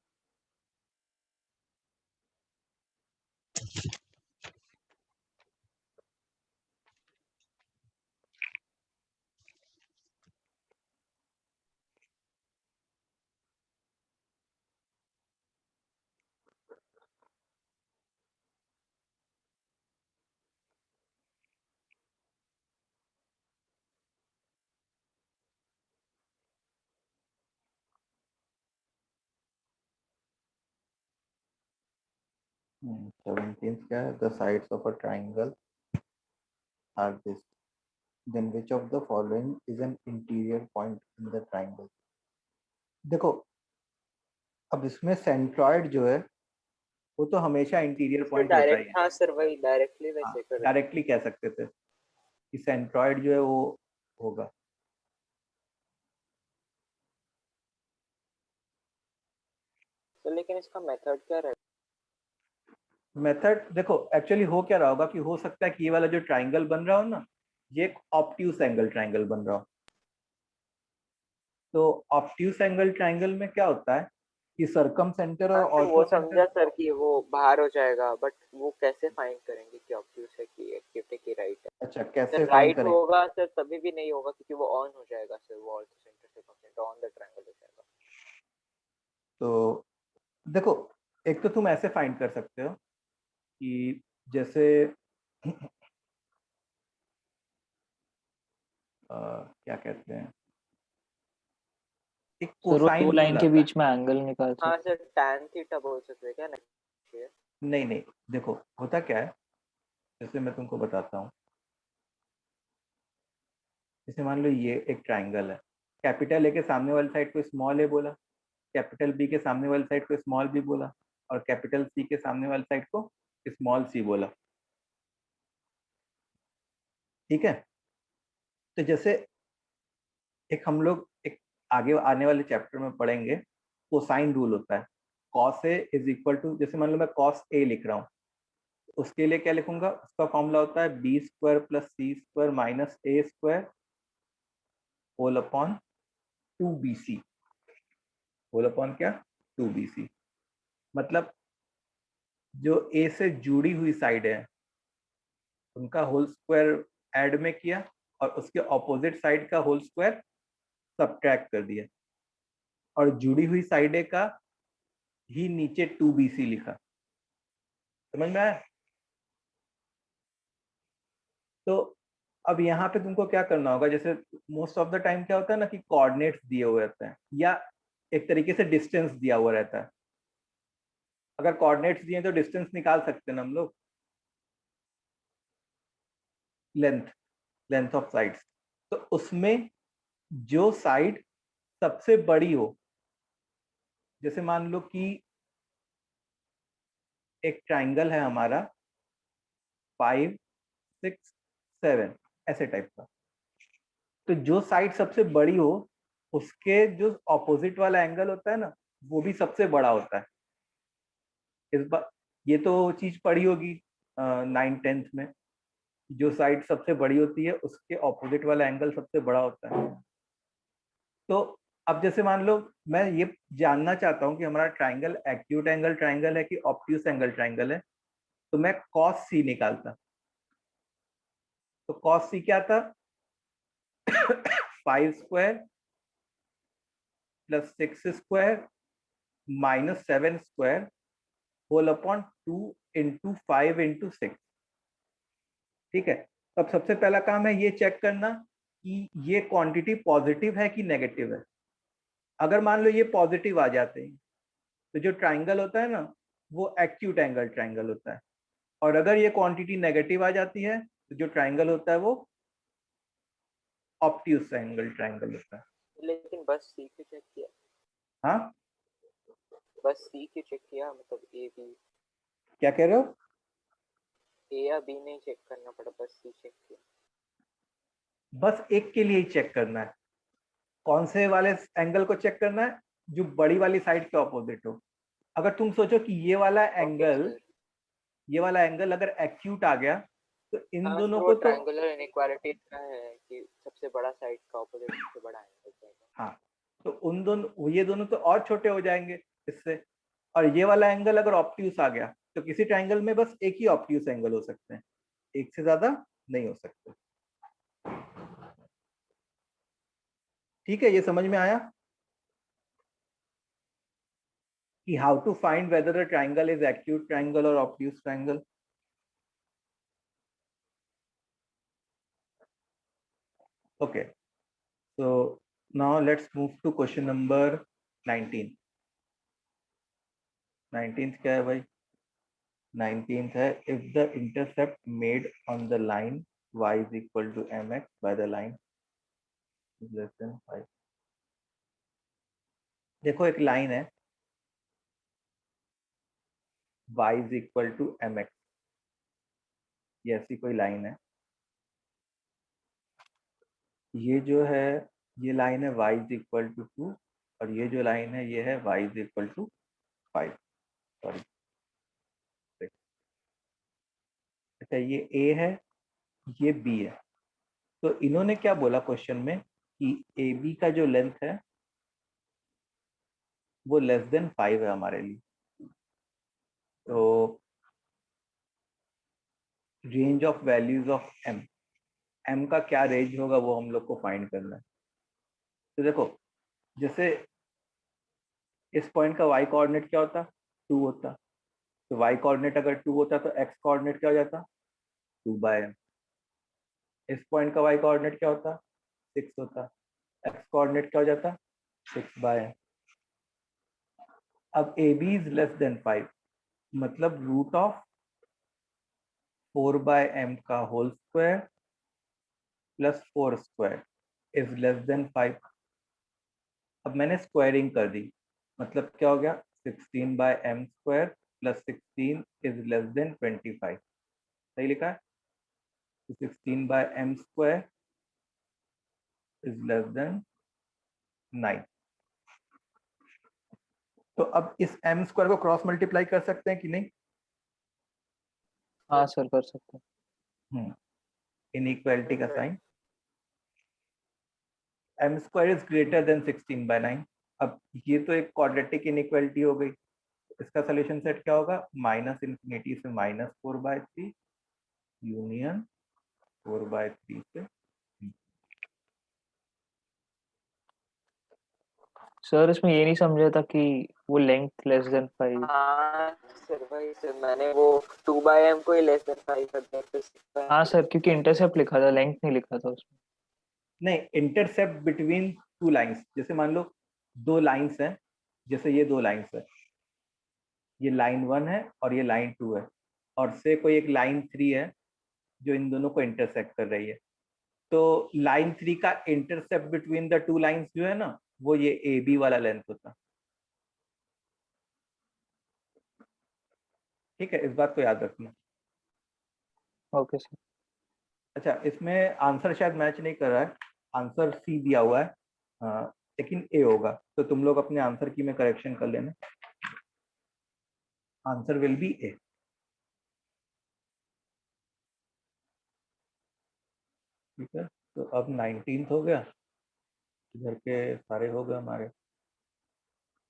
Seventeenth क्या है? The sides of a triangle are this. Then which of the following is an interior point in the triangle? देखो, अब इसमें सेंट्रॉइड जो है वो तो हमेशा इंटीरियर पॉइंट होता ही डायरेक्ट, है। हाँ सर वही डायरेक्टली वैसे कर डायरेक्टली कह सकते थे कि सेंट्रॉइड जो है वो होगा। तो लेकिन इसका मेथड क्या रहेगा? मेथड देखो, एक्चुअली हो क्या रहा होगा कि हो सकता है कि ये वाला जो ट्राइंगल बन रहा हो ना, ये एक ऑब्ट्यूस एंगल ट्राइंगल बन रहा हो। तो ऑब्ट्यूस एंगल ट्राइंगल में क्या होता है कि सरकम सेंटर और हाँ, वो ऑर्थो समझा सेंटर। सर कि वो बाहर हो जाएगा, बट वो कैसे फाइंड करेंगे कि ऑब्वियस है कि एक्टिव है कि राइट है? अच्छा, कैसे सर फाइंड राइट करेंगे? होगा सर तभी भी नहीं होगा क्योंकि वो ऑन हो जाएगा सर, वो ऑर्थो सेंटर से सेंटर ऑन द ट्रायंगल हो जाएगा। तो देखो, एक तो तुम ऐसे फाइंड कर सकते हो कि जैसे क्या कहते हैं, एक सर वो कोसाइन दो रूल लाइन के आता है। बीच में एंगल निकाल हाँ सकते सर tan थीटा बोल सकते हैं क्या? नहीं नहीं, देखो होता क्या है, जैसे मैं तुमको बताता हूँ। जैसे मान लो ये एक ट्राइंगल है, कैपिटल ए के सामने वाली साइड को स्मॉल ए बोला, कैपिटल बी के सामने वाली साइड को स्मॉल बी बोला, और कैपिटल सी के सामने वाली साइड को स्मॉल सी बोला। ठीक है, तो जैसे एक हम लोग एक आगे आने वाले चैप्टर में पढ़ेंगे, कोसाइन रूल होता है। Cos A is equal to, जैसे मान लो मैं कॉस ए लिख रहा हूँ, उसके लिए क्या लिखूंगा? उसका फॉर्मूला होता है B square plus C square minus A square whole upon 2bc। Whole upon क्या? 2bc। मतलब जो ए से जुड़ी हुई साइड है उनका होल स्क्वायर ऐड में किया और उसके ऑपोजिट साइड का होल स्क्वायर सब्ट्रैक्ट कर दिया, और जुड़ी हुई साइड का ही नीचे 2bc लिखा। समझ में आया? तो अब यहाँ पे तुमको क्या करना होगा, जैसे मोस्ट ऑफ द टाइम क्या होता है ना कि कोऑर्डिनेट्स दिए हुए रहते हैं या एक तरीके से डिस्टेंस दिया हुआ रहता है। अगर कोऑर्डिनेट्स दिए तो डिस्टेंस निकाल सकते हैं ना हम लोग, लेंथ ऑफ साइड्स। तो उसमें जो साइड सबसे बड़ी हो, जैसे मान लो कि एक ट्राइंगल है हमारा 5, 6, 7 ऐसे टाइप का, तो जो साइड सबसे बड़ी हो उसके जो ऑपोजिट वाला एंगल होता है ना वो भी सबसे बड़ा होता है। इस बार ये तो चीज पढ़ी होगी 9th 10th में, जो साइड सबसे बड़ी होती है उसके ऑपोजिट वाला एंगल सबसे बड़ा होता है। तो अब जैसे मान लो मैं ये जानना चाहता हूँ कि हमारा ट्राइंगल एक्यूट एंगल ट्राइंगल है कि ऑब्ट्यूस एंगल ट्राइंगल है, तो मैं कॉस सी निकालता। तो कॉस सी क्या था? 5 square plus 6 square minus 7 square whole upon 2 into 5 into 6। ठीक है, तो अब सबसे पहला काम है ये चेक करना कि ये क्वांटिटी पॉजिटिव है कि नेगेटिव है। अगर मान लो ये पॉजिटिव आ जाते हैं तो जो ट्राइंगल होता है ना वो एक्यूट एंगल ट्राइंगल होता है, और अगर ये क्वांटिटी नेगेटिव आ जाती है तो जो ट्राइंगल होता है वो ऑब्ट्यूज एंगल ट्राइंगल होता है। लेकिन बस सी क्यों चेक किया? हाँ, बस सी क्यों चेक किया, मतलब ए बी? क्या कह रहे हो? ए या बी नहीं चेक करना पड़ा, बस सी चेक किया। बस एक के लिए ही चेक करना है। कौन से वाले एंगल को चेक करना है? जो बड़ी वाली साइड के ऑपोजिट हो। अगर तुम सोचो कि ये वाला एंगल सर, ये वाला एंगल अगर एक्यूट आ गया तो इन हाँ दोनों वो को तो ट्रायंगुलर इनइक्वालिटी का है कि सबसे बड़ा साइड का ऑपोजिट सबसे बड़ा एंगल जाएगा। हाँ, तो उन दोनों ये दोनों तो और छोटे हो जाएंगे इससे। और ये वाला एंगल अगर ऑब्ट्यूस आ गया तो किसी ट्राइंगल में बस एक ही ऑब्ट्यूस एंगल हो सकते हैं, एक से ज्यादा नहीं हो सकते। ठीक है, ये समझ में आया कि how to find whether a triangle is acute triangle और obtuse triangle. Okay, so now let's move to question number 19। 19th क्या है भाई? 19th है if the intercept made on the line y is equal to mx by the line is less than 5। देखो एक line है y is equal to mx, ये ऐसी कोई लाइन है। ये जो है ये लाइन है y is equal to 2 और ये जो लाइन है ये है y is equal to 5। Sorry, अच्छा ये a है ये b है। तो इन्होंने क्या बोला क्वेश्चन में कि ए बी का जो लेंथ है वो लेस देन 5 है हमारे लिए। तो range of values of M, M का क्या रेंज होगा वो हम लोग को फाइंड करना है। तो देखो जैसे इस पॉइंट का वाई कोऑर्डिनेट क्या होता? 2 होता। तो वाई कोऑर्डिनेट अगर 2 होता तो एक्स कोऑर्डिनेट क्या हो जाता? 2/m। इस पॉइंट का वाई कोऑर्डिनेट क्या होता? 6 होता। एक्स कोऑर्डिनेट क्या हो जाता? 6/m। अब A B is less than 5 मतलब रूट ऑफ 4/m का whole square plus 4 square is less than 5। अब मैंने स्क्वायरिंग कर दी मतलब क्या हो गया? 16/m square plus 16 is less then 25। सही लिखा है? तो 16/m square is less then 9। तो अब इस m स्क्वायर को क्रॉस मल्टीप्लाई कर सकते हैं कि नहीं? हाँ सर कर सकते हैं। इनइक्वालिटी का sign, m square is greater than 16/9। अब ये तो एक क्वाड्रेटिक इनइक्वालिटी हो गई। इसका सोल्यूशन सेट क्या होगा? -∞ से -4/3 यूनियन 4/3 से। सर इसमें ये नहीं समझा था कि वो लेंथ लेस देन 5। हाँ सर भाई सर, मैंने वो 2/m को ही लेस देन 5 कर दिया फिर 6/m हाँ को सर क्योंकि इंटरसेप्ट लिखा था, लेंथ नहीं लिखा था उसमें। नहीं, इंटरसेप्ट बिटवीन टू लाइंस। जैसे मान लो दो लाइंस हैं, जैसे ये दो लाइंस है, ये लाइन 1 है और ये लाइन 2 है, और से कोई एक लाइन 3 है जो इन दोनों को इंटरसेक्ट कर रही है। तो लाइन 3 का intercept between the two lines जो है ना वो ये ए बी वाला लेंथ होता। ठीक है, इस बात को याद रखना। Okay sir. अच्छा, इसमें आंसर शायद मैच नहीं कर रहा है, आंसर सी दिया हुआ है लेकिन ए होगा। तो तुम लोग अपने आंसर की में करेक्शन कर लेना, आंसर विल बी ए। ठीक है, तो अब 19th हो गया, इधर के सारे हो गए हमारे।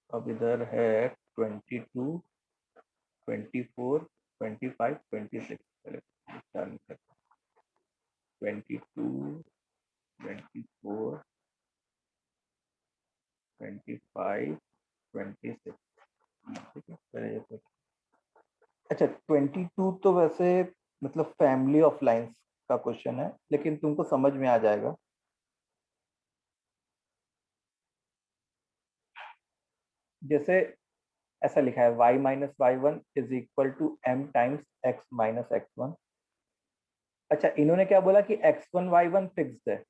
अब इधर है 22, 24, 25, 26। पहले 22, 24, 25, 26। ठीक है, पहले ये तो अच्छा 22 तो वैसे मतलब फैमिली ऑफ लाइंस का क्वेश्चन है, लेकिन तुमको समझ में आ जाएगा। जैसे ऐसा लिखा है y minus Y one is equal to m times x minus X one. अच्छा, इन्होंने क्या बोला कि x1 y1 फिक्स्ड है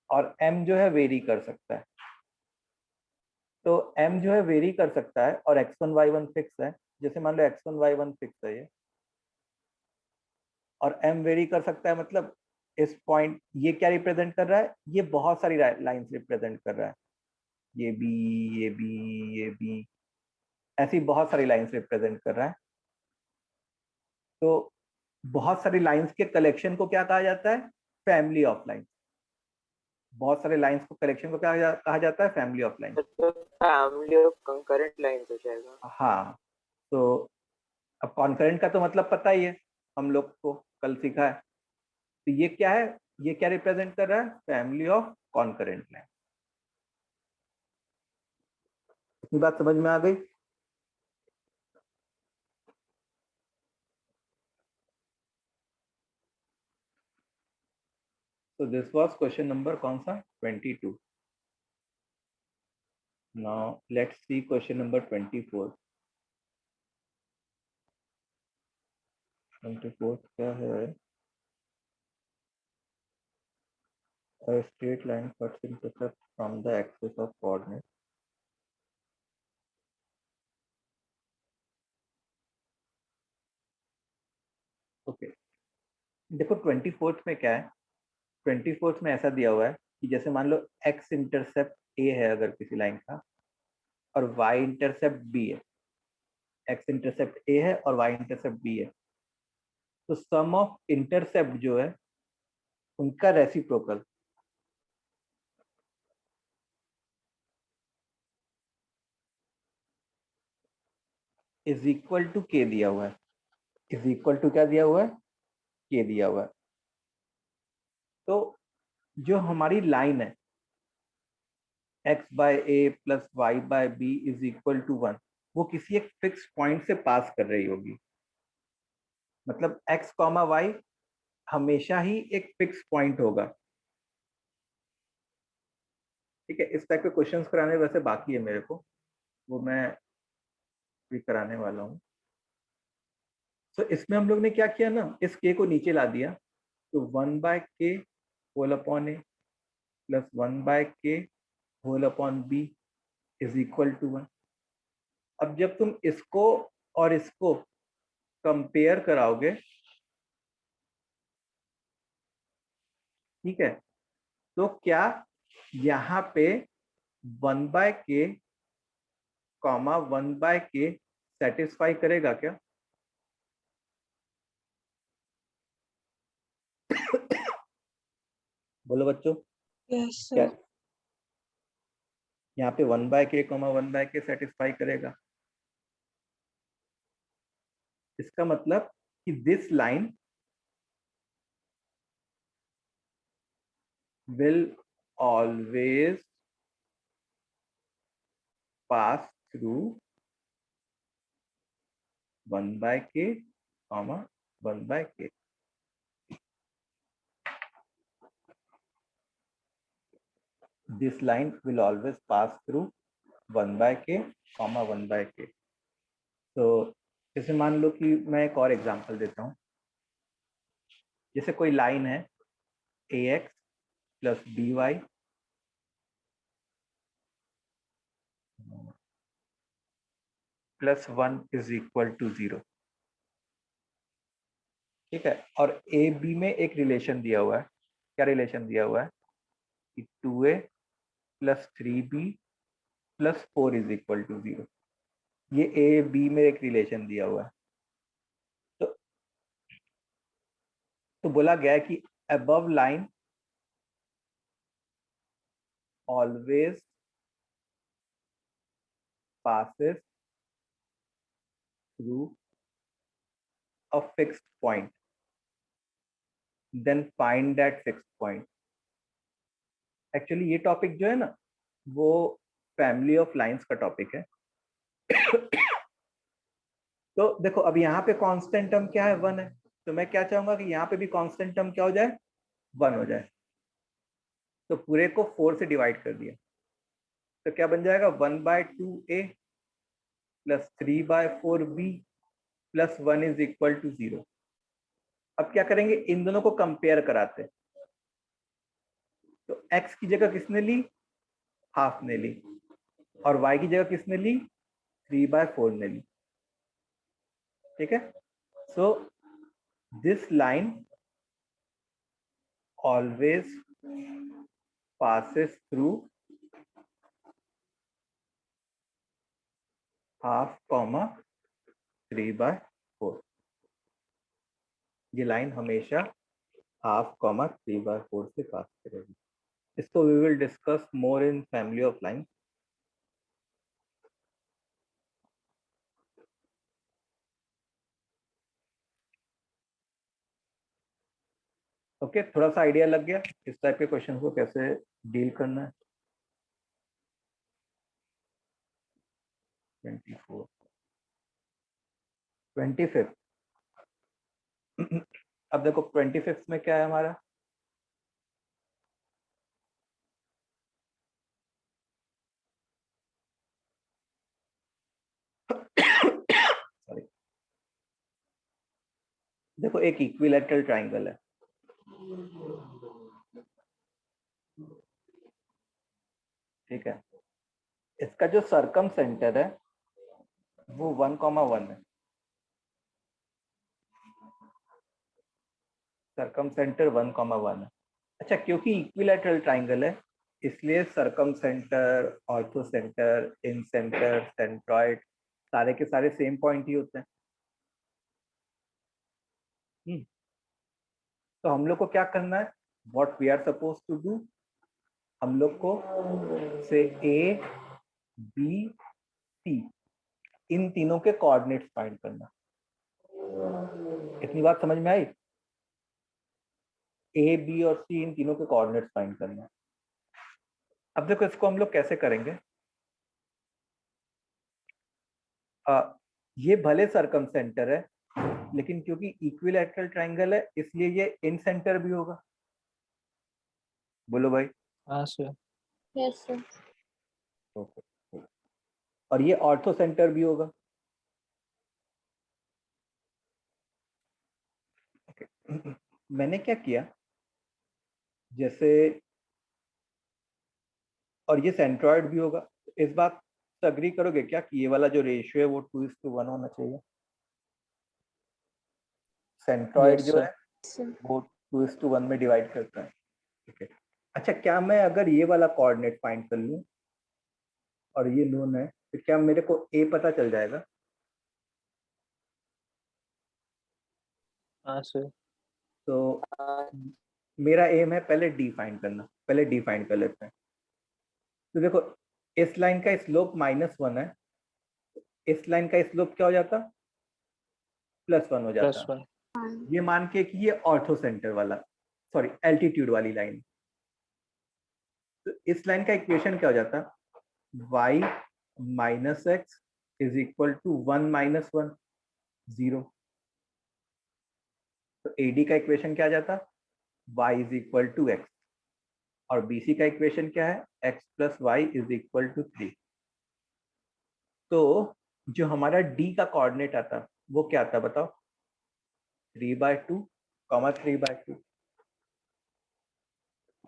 और m जो है वेरी कर सकता है। तो m जो है वेरी कर सकता है और x1 y1 फिक्स है। जैसे मान लो x1 y1 फिक्स है ये, और m वेरी कर सकता है, मतलब इस पॉइंट ये क्या रिप्रेजेंट कर रहा है, ये बहुत सारी लाइंस रिप्रेजेंट कर रहा है, ये b, ये b, ये b, ऐसी बहुत सारी लाइंस रिप्रेजेंट कर रहा है। तो बहुत सारी लाइंस के कलेक्शन को क्या कहा जाता है, फैमिली ऑफ लाइंस। बहुत सारे लाइंस को कलेक्शन को क्या कहा जाता है, फैमिली ऑफ लाइंस। तो फैमिली ऑफ कंकरेंट लाइंस हो जाएगा। हाँ, तो अब कॉन्करेंट का तो मतलब पता ही है, हम लोग को कल सीखा है। तो ये क्या है, ये क्या रिप्रेजेंट कर रहा है, फैमिली ऑफ कॉन्करेंट लाइन। इतनी बात समझ में आ गई? So this was question number कौन सा, 22. Now let's see question number 24. 24 क्या है? A straight line cuts intercept from the axis of coordinate. Okay. देखो 24th में क्या है, 24th में ऐसा दिया हुआ है कि जैसे मान लो x इंटरसेप्ट a है अगर किसी लाइन का, और y इंटरसेप्ट b है। x इंटरसेप्ट a है और y इंटरसेप्ट b है। तो सम ऑफ इंटरसेप्ट जो है उनका reciprocal is equal to k दिया हुआ है। इज इक्वल टू क्या दिया हुआ है, k दिया हुआ है। तो जो हमारी लाइन है x by a plus Y by B is equal to 1, वो किसी एक फिक्स पॉइंट से पास कर रही होगी। मतलब x कॉमा वाई हमेशा ही एक फिक्स पॉइंट होगा। ठीक है, इस टाइप के क्वेश्चंस कराने वैसे बाकी है मेरे को, वो मैं भी कराने वाला हूँ। तो इसमें हम लोग ने क्या किया ना, इस k को नीचे ला दिया, तो 1 by K whole upon A plus 1 by K whole upon B is equal to 1। अब जब तुम इसको और इसको कंपेयर कराओगे, ठीक है, तो क्या यहाँ पे 1 बाय के कॉमा 1 बाय के सेटिस्फाई करेगा क्या? बोलो बच्चों, यस क्या सर। यहाँ पे 1 बाय के कॉमा 1 बाय के सेटिस्फाई करेगा? इसका मतलब कि this line will always pass through 1 by k comma 1 by k. This line will always pass through 1 by k comma 1 by k. तो जैसे मान लो कि मैं एक और एग्जांपल देता हूँ। जैसे कोई लाइन है ax plus by plus 1 is equal to 0। ठीक है, और ए बी में एक रिलेशन दिया हुआ है। क्या रिलेशन दिया हुआ है कि 2a plus 3b plus 4 is equal to 0। ये ए बी में एक रिलेशन दिया हुआ है। तो बोला गया है कि above line always passes through a fixed point, then find that fixed point. Actually ये टॉपिक जो है ना, वो फैमिली ऑफ लाइंस का टॉपिक है। तो देखो, अब यहाँ पे कांस्टेंट टर्म क्या है, 1 है। तो मैं क्या चाहूंगा कि यहाँ पे भी कांस्टेंट टर्म क्या हो जाए, 1 हो जाए। तो पूरे को 4 से डिवाइड कर दिया। तो क्या बन जाएगा 1/2a plus 3/4b plus 1 is equal to 0। अब क्या करेंगे, इन दोनों को कंपेयर कराते हैं। तो x की जगह किसने ली, हाफ ने ली, और y की जगह किसने ली, 3/4 ने ली। ठीक है, so this line always passes through half comma 3/4। ये लाइन हमेशा हाफ कॉमा 3/4 से पास करेगी। इसको we will discuss more in family of line. Okay, थोड़ा सा आइडिया लग गया इस टाइप के क्वेश्चन को कैसे डील करना है। 24 25। अब देखो 25 में क्या है हमारा, सॉरी, देखो एक इक्विलैटरल ट्राइंगल है। ठीक है, इसका जो सरकम सेंटर है वो 1,1 है। सरकम सेंटर 1,1 है। अच्छा, क्योंकि इक्विलैटरल ट्राइंगल है इसलिए सरकम सेंटर, ऑर्थो सेंटर, इन सेंटर, सेंट्रॉइड सारे के सारे सेम पॉइंट ही होते हैं। तो हम लोग को क्या करना है, what we are suppose to do, हम लोग को से ए बी सी इन तीनों के कोऑर्डिनेट्स फाइंड करना। इतनी बात समझ में आई? ए बी और सी इन तीनों के कोऑर्डिनेट्स फाइंड करना। अब देखो इसको हम लोग कैसे करेंगे, ये भले सरकम सेंटर है लेकिन क्योंकि इक्विलैटरल ट्राइंगल है इसलिए ये इन सेंटर भी होगा। बोलो भाई। हाँ सर। Yes sir. ओके, और ये ऑर्थो सेंटर भी होगा। ओके, मैंने क्या किया, जैसे, और ये सेंट्रॉइड भी होगा। इस बात से अग्री करोगे क्या कि ये वाला जो रेशियो है वो 2:1 होना चाहिए? सेंट्रॉइड यस जो है सर। वो 2:1 में डिवाइड करता है। ठीक है, अच्छा, क्या मैं अगर ये वाला कोऑर्डिनेट फाइंड कर लूं और ये नोन है तो क्या मेरे को ए पता चल जाएगा? हाँ सर। तो मेरा एम है पहले डी फाइंड करना, पहले डी फाइंड कर लेते हैं। तो देखो इस लाइन का स्लोप -1 है, इस लाइन का स्लोप क्या हो जाता, +1 हो जाता। +1। ये मान के कि ये ऑर्थो सेंटर वाला, सॉरी एल्टीट्यूड वाली लाइन। तो इस लाइन का इक्वेशन क्या हो जाता, y - x is equal to 1 - 1 0। तो AD का इक्वेशन क्या आ जाता, y is equal to x, और BC का इक्वेशन क्या है, x + y is equal to 3। तो जो हमारा D का कोऑर्डिनेट आता वो क्या आता बताओ, 3/2, 3/2।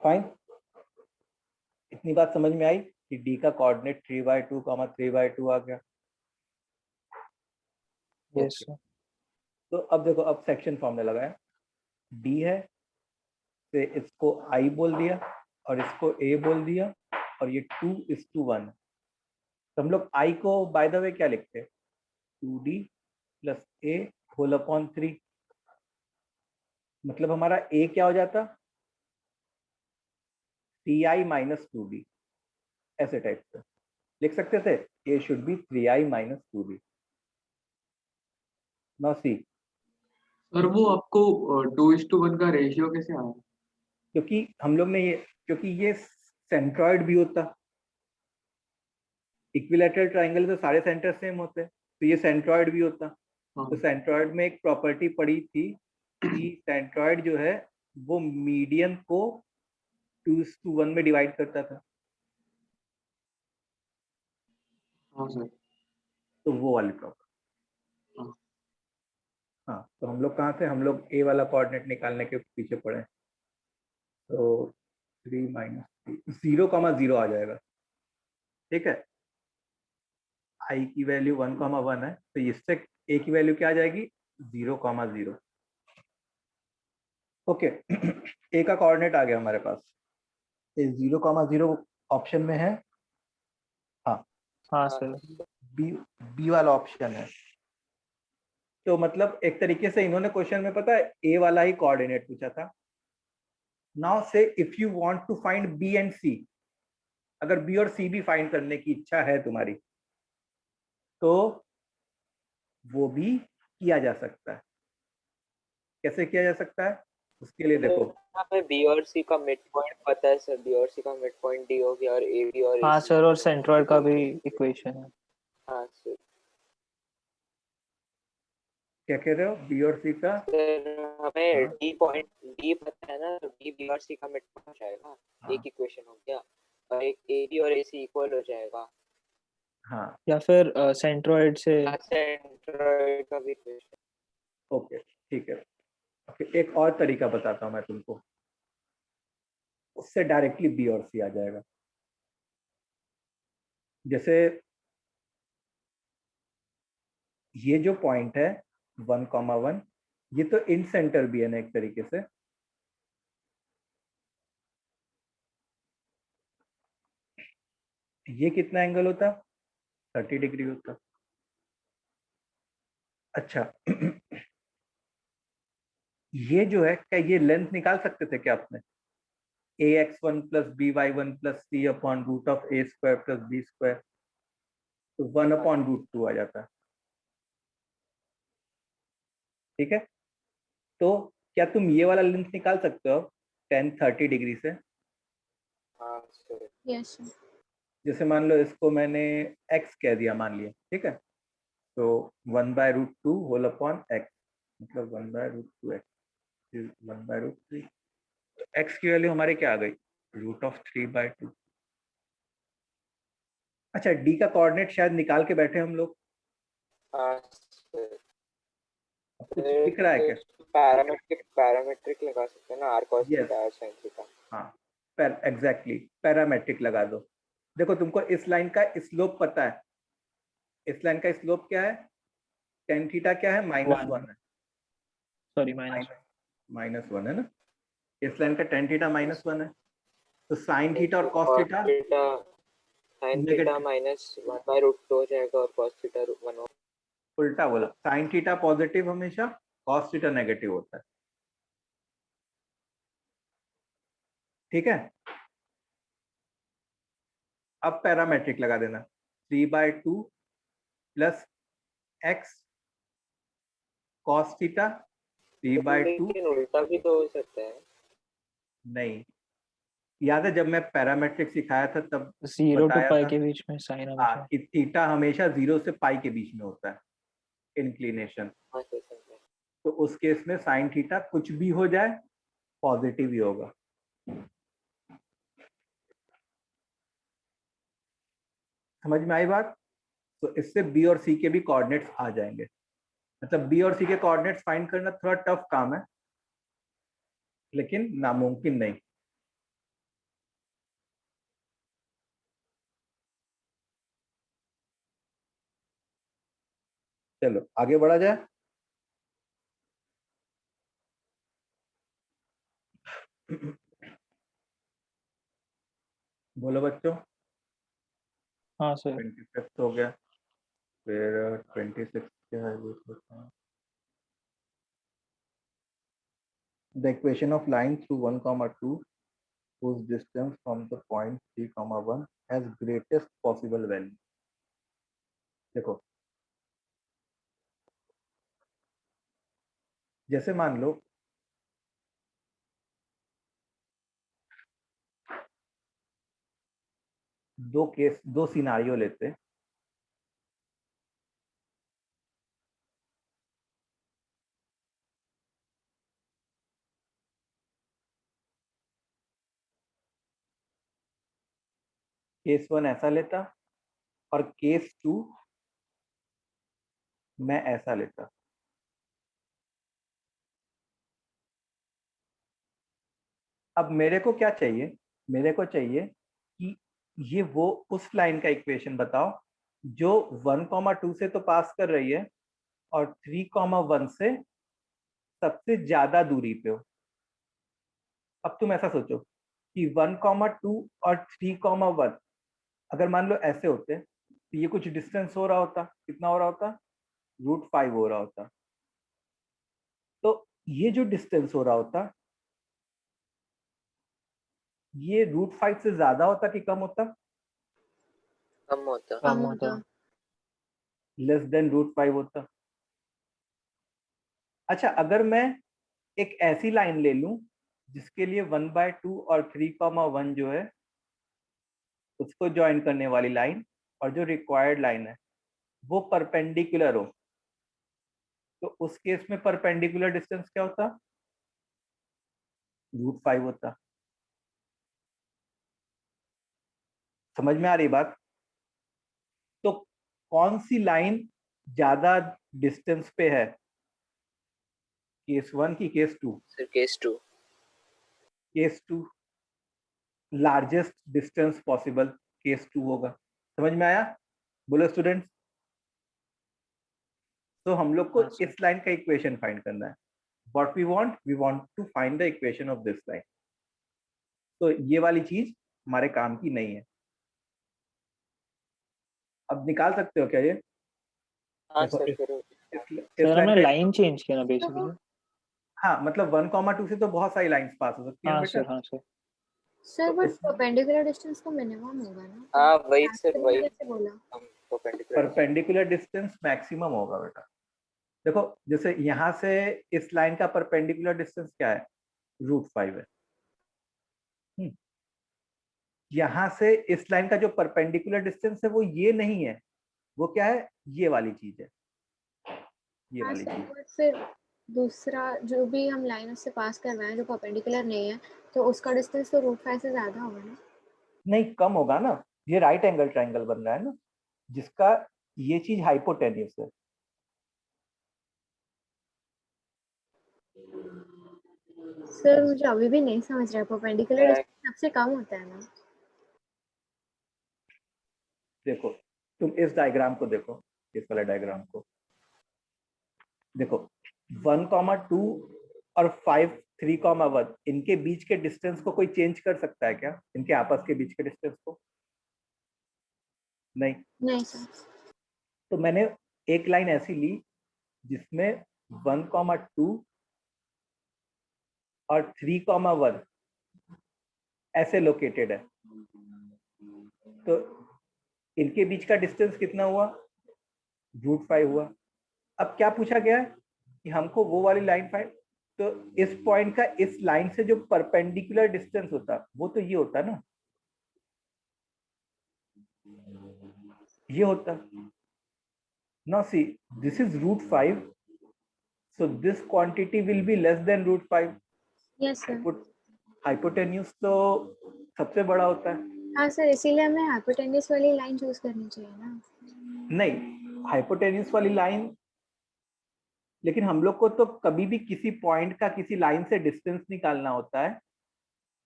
फाइन, इतनी बात समझ में आई कि D का कोऑर्डिनेट 3/2, 3/2 आ गया। Yes sir. तो अब देखो, अब सेक्शन फॉर्मूला लगाया, D है से इसको I बोल दिया और इसको A बोल दिया और ये 2:1। तो हम लोग I को बाय द वे क्या लिखते हैं, 2D + A होल अपॉन 3। मतलब हमारा A क्या हो जाता, 3i - 2D। ऐसे टाइप से लिख सकते थे, A should be 3i - 2D। Now see, sir वो आपको 2:1 का रेशियो कैसे आया? क्योंकि हम लोग ने ये, क्योंकि ये सेंट्रॉइड भी होता, इक्विलैटरल ट्राइंगल तो सारे सेंटर सेम होते हैं, तो ये सेंट्रॉइड भी होता। हाँ। तो सेंट्रॉइड में एक प्रॉपर्टी पड़ी थी कि सेंट्रॉइड जो है वो मीडियन को 2:1 में डिवाइड करता था। हाँ सर। तो वो वाली प्रॉब्लम। हाँ। हाँ, तो हम लोग कहाँ थे? हम लोग ए वाला कोऑर्डिनेट निकालने के पीछे पड़े। तो 3 - 3 0,0 आ जाएगा। ठीक है, आई की वैल्यू 1,1 है, तो इससे ए की वैल्यू क्या आ जाएगी? 0,0। ओके, ए का कोऑर्डिनेट आ गया हमारे पास। 0,0 ऑप्शन में है। हाँ, हाँ सर। बी बी वाला ऑप्शन है। तो मतलब एक तरीके से इन्होंने क्वेश्चन में, पता है, ए वाला ही कोऑर्डिनेट पूछा था। नाउ से if you want to find B and C, अगर बी और सी भी फाइंड करने की इच्छा है तुम्हारी, तो वो भी किया जा सकता है। कैसे किया जा सकता है? उसके लिए देखो, यहाँ पे बी और सी का मिड पॉइंट पता है सर, बी और सी का मिड पॉइंट डी हो गया और ए बी और हाँ AC सर, और सेंट्रॉइड का भी इक्वेशन है। हाँ सर। क्या कह रहे हो? बी और सी का? सर हमें हाँ, डी पॉइंट डी पता है ना, डी बी और सी का मिड पॉइंट हो जाएगा। हाँ, एक इक्वेशन हो गया और एक ए बी और ए सी इक्वल हो जाएगा। हाँ, या फिर सेंट्रॉइड से। सेंट्रॉइड का भी इक्वेशन। ओके, ठीक है। ओके, एक और तरीका बताता हूँ मैं तुमको, उससे डायरेक्टली बी और सी आ जाएगा। जैसे ये जो पॉइंट है 1,1, ये तो इन सेंटर भी है ना एक तरीके से। ये कितना एंगल होता? 30 डिग्री होता। अच्छा, ये जो है, क्या ये लेंथ निकाल सकते थे क्या आपने? ax1 + by1 + c upon root of a square + b square, तो 1/√2 आ जाता है। ठीक है, तो क्या तुम ये वाला लेंथ निकाल सकते हो 10-30 डिग्री से? हाँ सर। Yes sir. जैसे मान लो इसको मैंने x कह दिया, मान लिया, ठीक है, तो 1/√2 होल अपॉन x, मतलब 1/√2x, 1/√3। x की वैल्यू हमारे क्या आ गई? √3/2। अच्छा, d का कोऑर्डिनेट शायद निकाल के बैठे हम लोग। हाँ सर। अब कुछ दिख रहा है क्या? पैरामेट्रिक लगा सकते हैं ना, R cos yes, theta R sine theta. हाँ, एग्जैक्टली, पैरामेट्रिक लगा दो। देखो, तुमको इस लाइन का स्लोप पता है। इस लाइन का स्लोप क्या है? टेन थीटा क्या है? वन। -1 है। Sorry, minus. -1 है ना? इस लाइन का टेन थीटा -1 है, तो साइन थीटा और cos cos theta theta sine theta negative. -1/√2 हो जाएगा और कॉस थीटा 1। उल्टा बोला, साइन थीटा पॉजिटिव हमेशा, कॉस थीटा नेगेटिव होता है। ठीक है, अब पैरामेट्रिक लगा देना। 3/2 + x cos थीटा 3/2। लेकिन उल्टा भी तो हो सकता है। नहीं, याद है जब मैं पैरामेट्रिक सिखाया था तब 0 to बताया पाई था, के बीच में साइन हाँ, हमेशा। कि थीटा हमेशा 0 से पाई के बीच में होता है, इंक्लिनेशन। हाँ सर समझा। तो उस केस में साइन थीटा कुछ भी हो जाए, पॉजिटिव ही होगा। समझ में आई बात? तो इससे बी और सी के भी कोऑर्डिनेट्स आ जाएंगे। मतलब बी और सी के कोऑर्डिनेट्स फाइंड करना थोड़ा टफ काम है, लेकिन नामुमकिन नहीं। चलो आगे बढ़ा जाए। बोलो बच्चों। हाँ सर। 25 हो गया, फिर 26 क्या है वो सोचना है। The equation of line through 1,2 whose distance from the point 3,1 has greatest possible value। देखो, जैसे मान लो दो सिनारियो लेते। केस 1 ऐसा लेता, और केस 2 मैं ऐसा लेता। अब मेरे को क्या चाहिए, मेरे को चाहिए कि ये वो उस लाइन का इक्वेशन बताओ जो 1,2 से तो पास कर रही है और 3,1 से सबसे ज्यादा दूरी पे हो। अब तुम ऐसा सोचो कि 1,2 और 3,1 अगर मान लो ऐसे होते तो ये कुछ डिस्टेंस हो रहा होता, कितना हो रहा होता, √5 हो रहा होता। तो ये जो डिस्टेंस हो रहा होता ये √5 से ज्यादा होता कि कम होता? कम होता। कम होता। लेस देन √5 होता। अच्छा, अगर मैं एक ऐसी लाइन ले लूं जिसके लिए 1/2 और 3,1 जो है उसको ज्वाइन करने वाली लाइन और जो रिक्वायर्ड लाइन है वो परपेंडिकुलर हो, तो उस केस में परपेंडिकुलर डिस्टेंस क्या होता? √5 होता। समझ में आ रही बात? तो कौन सी लाइन ज्यादा डिस्टेंस पे है, केस 1 की case 2? Sir case 2। Case 2 largest distance possible case 2 होगा। समझ में आया? बोलो स्टूडेंट्स। तो हम लोग को हाँ सर। इस लाइन का इक्वेशन फाइंड करना है। What we want to find the equation of this line. तो ये वाली चीज हमारे काम की नहीं है। अब निकाल सकते हो क्या ये? हाँ देखो सर इस फिर लाइन हमने का, लाइन चेंज किया ना बेसिकली। हाँ मतलब 1,2 से तो बहुत सारी लाइंस पास हो सकती है हाँ बेटा। सर, हाँ सर। सर तो बट इस परपेंडिकुलर डिस्टेंस तो मिनिमम होगा ना? हाँ वही सर Maximum वही कैसे बोला? हम परपेंडिकुलर। परपेंडिकुलर डिस्टेंस मैक्सिमम होगा बेटा। देखो जैसे यहाँ से इस लाइन का परपेंडिकुलर डिस्टेंस क्या है, √5 है। यहाँ से इस लाइन का जो परपेंडिकुलर डिस्टेंस है वो ये नहीं है, वो क्या है, ये वाली चीज है, ये हाँ वाली सर, चीज। बट फिर दूसरा जो भी हम लाइन उससे पास कर रहे हैं जो परपेंडिकुलर नहीं है, तो उसका डिस्टेंस तो √5 से ज्यादा होगा ना? नहीं कम होगा ना, ये राइट एंगल ट्राइंगल बन रहा है ना, जिसका ये चीज हाइपोटेन्यूस है। सर मुझे अभी भी नहीं समझ रहा है, परपेंडिकुलर डिस्टेंस सबसे कम होता है ना? देखो तुम इस डायग्राम को देखो, इस वाले डायग्राम को देखो, 1,2 और 5, 3,1 इनके बीच के डिस्टेंस को कोई चेंज कर सकता है क्या, इनके आपस के बीच के डिस्टेंस को? नहीं। नहीं सर। तो मैंने एक लाइन ऐसी ली जिसमें 1,2 और 3,1 ऐसे लोकेटेड है, तो इनके बीच का डिस्टेंस कितना हुआ, √5 हुआ। अब क्या पूछा गया है कि हमको वो वाली लाइन फाइंड, तो इस पॉइंट का इस लाइन से जो परपेंडिकुलर डिस्टेंस होता वो तो ये होता ना, ये होता। Now see this is √5, so this quantity will be less than √5। Yes sir. Hypotenuse तो सबसे बड़ा होता है। हाँ सर, इसीलिए हमें हाइपोटेन्यूस वाली लाइन चूज करनी चाहिए ना? नहीं, हाइपोटेन्यूस वाली लाइन, लेकिन हम लोग को तो कभी भी किसी पॉइंट का किसी लाइन से डिस्टेंस निकालना होता है,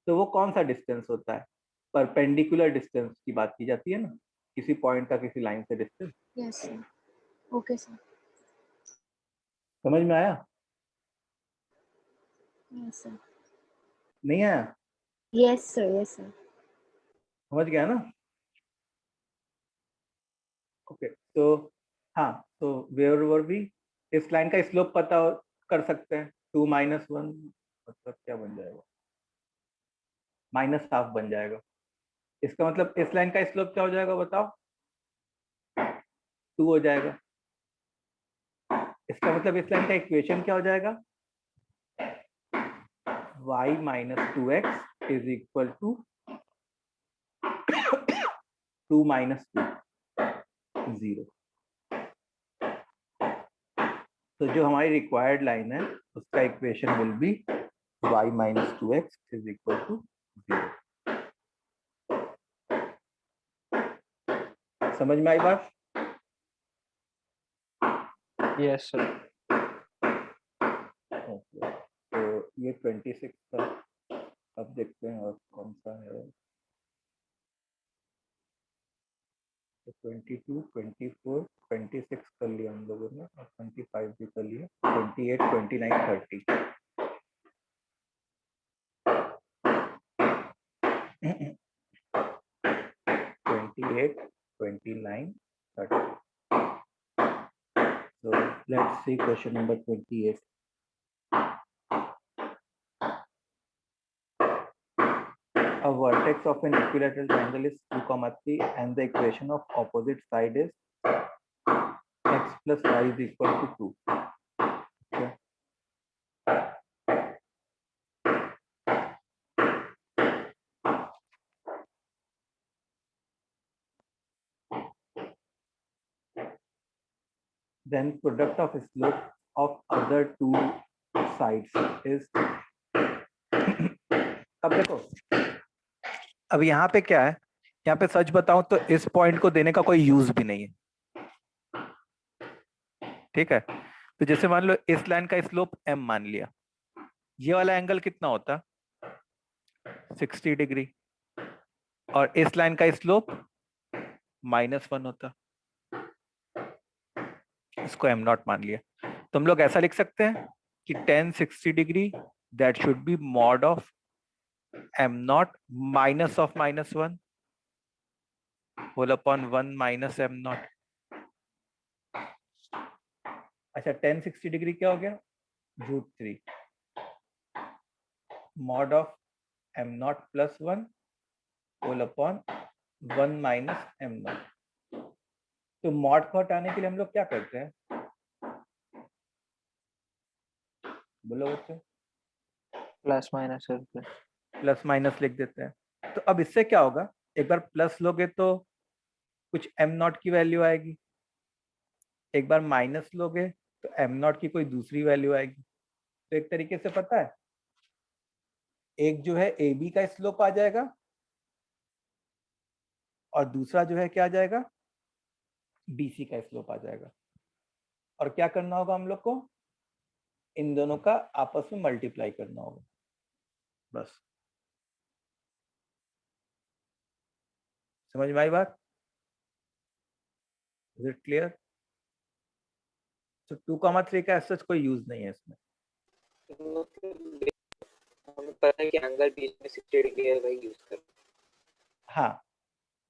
तो वो कौन सा डिस्टेंस होता है, परपेंडिकुलर डिस्टेंस की बात की जाती है ना, किसी पॉइंट का किसी लाइन से distance. Yes sir. Okay sir. समझ में आया? Yes sir. नहीं आया? Yes sir, yes sir. समझ गया ना? ओके तो हाँ, तो वेयर वर वी, इस लाइन का स्लोप पता कर सकते हैं, 2 - 1 मतलब क्या बन जाएगा, -½ बन जाएगा। इसका मतलब इस लाइन का स्लोप क्या हो जाएगा बताओ, 2 हो जाएगा। इसका मतलब इस लाइन का इक्वेशन क्या हो जाएगा, y - 2x is equal to 2 - 2 0। तो जो हमारी रिक्वायर्ड लाइन है उसका equation will be y - 2x is equal to 0। समझ में आई बात? Yes sir. ओके, तो ये 26 था। अब देखते हैं और कौन सा है। तो 22, 24, 26 कर लिया हम लोगों ने और 25 भी कर लिया। 28, 29, 30। So let's see question number 28. A vertex of an equilateral triangle is 2, 3 and the equation of opposite side is x plus y is equal to 2. Okay. Then product of slope of other two sides is अब देखो, अब यहाँ पे क्या है, यहाँ पे सच बताऊं तो इस पॉइंट को देने का कोई यूज भी नहीं है, ठीक है। तो जैसे मान लो इस लाइन का स्लोप m मान लिया, ये वाला एंगल कितना होता 60 डिग्री और इस लाइन का स्लोप -1 होता, इसको m नॉट मान लिया। तो हम लोग ऐसा लिख सकते हैं कि tan 60 degree that should be mod of m not minus of -1 whole upon 1 minus m not. अच्छा, tan 60 डिग्री क्या हो गया, √3 mod of m not plus 1 whole upon 1 minus m not. तो मॉड को हटाने के लिए हम लोग क्या करते हैं, बोलो बच्चों, plus minus sir. Plus minus लिख देते हैं। तो अब इससे क्या होगा, एक बार प्लस लोगे तो कुछ m नॉट की वैल्यू आएगी, एक बार माइनस लोगे तो m नॉट की कोई दूसरी वैल्यू आएगी। तो एक तरीके से पता है, एक जो है ए बी का स्लोप आ जाएगा और दूसरा जो है क्या आ जाएगा, BC का स्लोप आ जाएगा। और क्या करना होगा हम लोग को, इन दोनों का आपस में मल्टीप्लाई करना होगा, बस। समझ में आई बात? Is it clear? तो 2,3 का ऐसा कोई यूज नहीं है इसमें। हमें पता है कि एंगल बीच में 60 डिग्री है, वही यूज करो। हाँ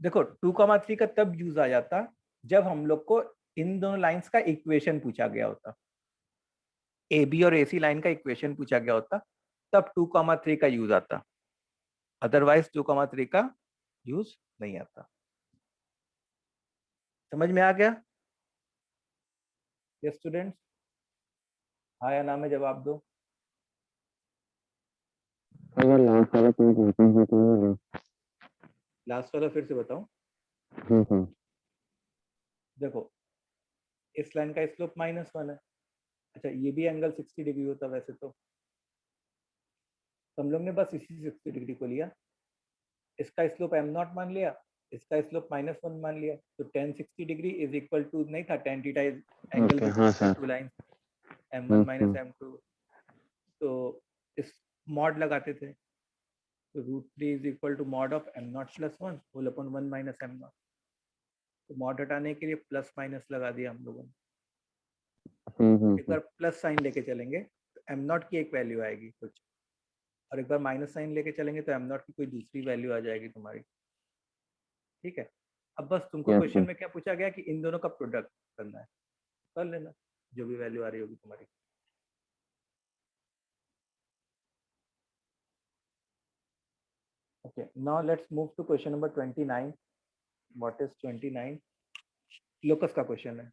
देखो, 2,3 का तब यूज आ जाता जब हम लोग को इन दोनों लाइंस का इक्वेशन पूछा गया होता, ए बी और AC लाइन का इक्वेशन पूछा गया होता, तब 2,3 का यूज आता, अदरवाइज 2,3 का यूज नहीं आता। समझ में आ गया? ये स्टूडेंट्स, हाँ या ना में जवाब दो। लास्ट वाला फिर से बताओ। देखो, इस लाइन का स्लोप -1 है। अच्छा, ये भी एंगल 60 डिग्री होता वैसे तो हम लोग ने बस इसी 60 डिग्री को लिया, इसका स्लोप m नॉट मान लिया, इसका स्लोप -1 मान लिया। तो tan 60 degree is equal to नहीं था tan theta is angle between two lines m1 minus m2। तो इस मॉड लगाते थे, तो √3 is equal to mod of m not plus 1 whole upon 1 minus m not. तो मॉड हटाने के लिए प्लस माइनस लगा दिया हम लोगों ने। एक बार प्लस साइन लेके चलेंगे तो m नॉट की एक वैल्यू आएगी कुछ, और एक बार माइनस साइन लेके चलेंगे तो m नॉट की कोई दूसरी वैल्यू आ जाएगी तुम्हारी, ठीक है। अब बस तुमको क्वेश्चन में क्या पूछा गया कि इन दोनों का प्रोडक्ट करना है, कर लेना जो भी वैल्यू आ रही होगी तुम्हारी। Okay, now let's move to question number 29. What is 29? Locus का क्वेश्चन है।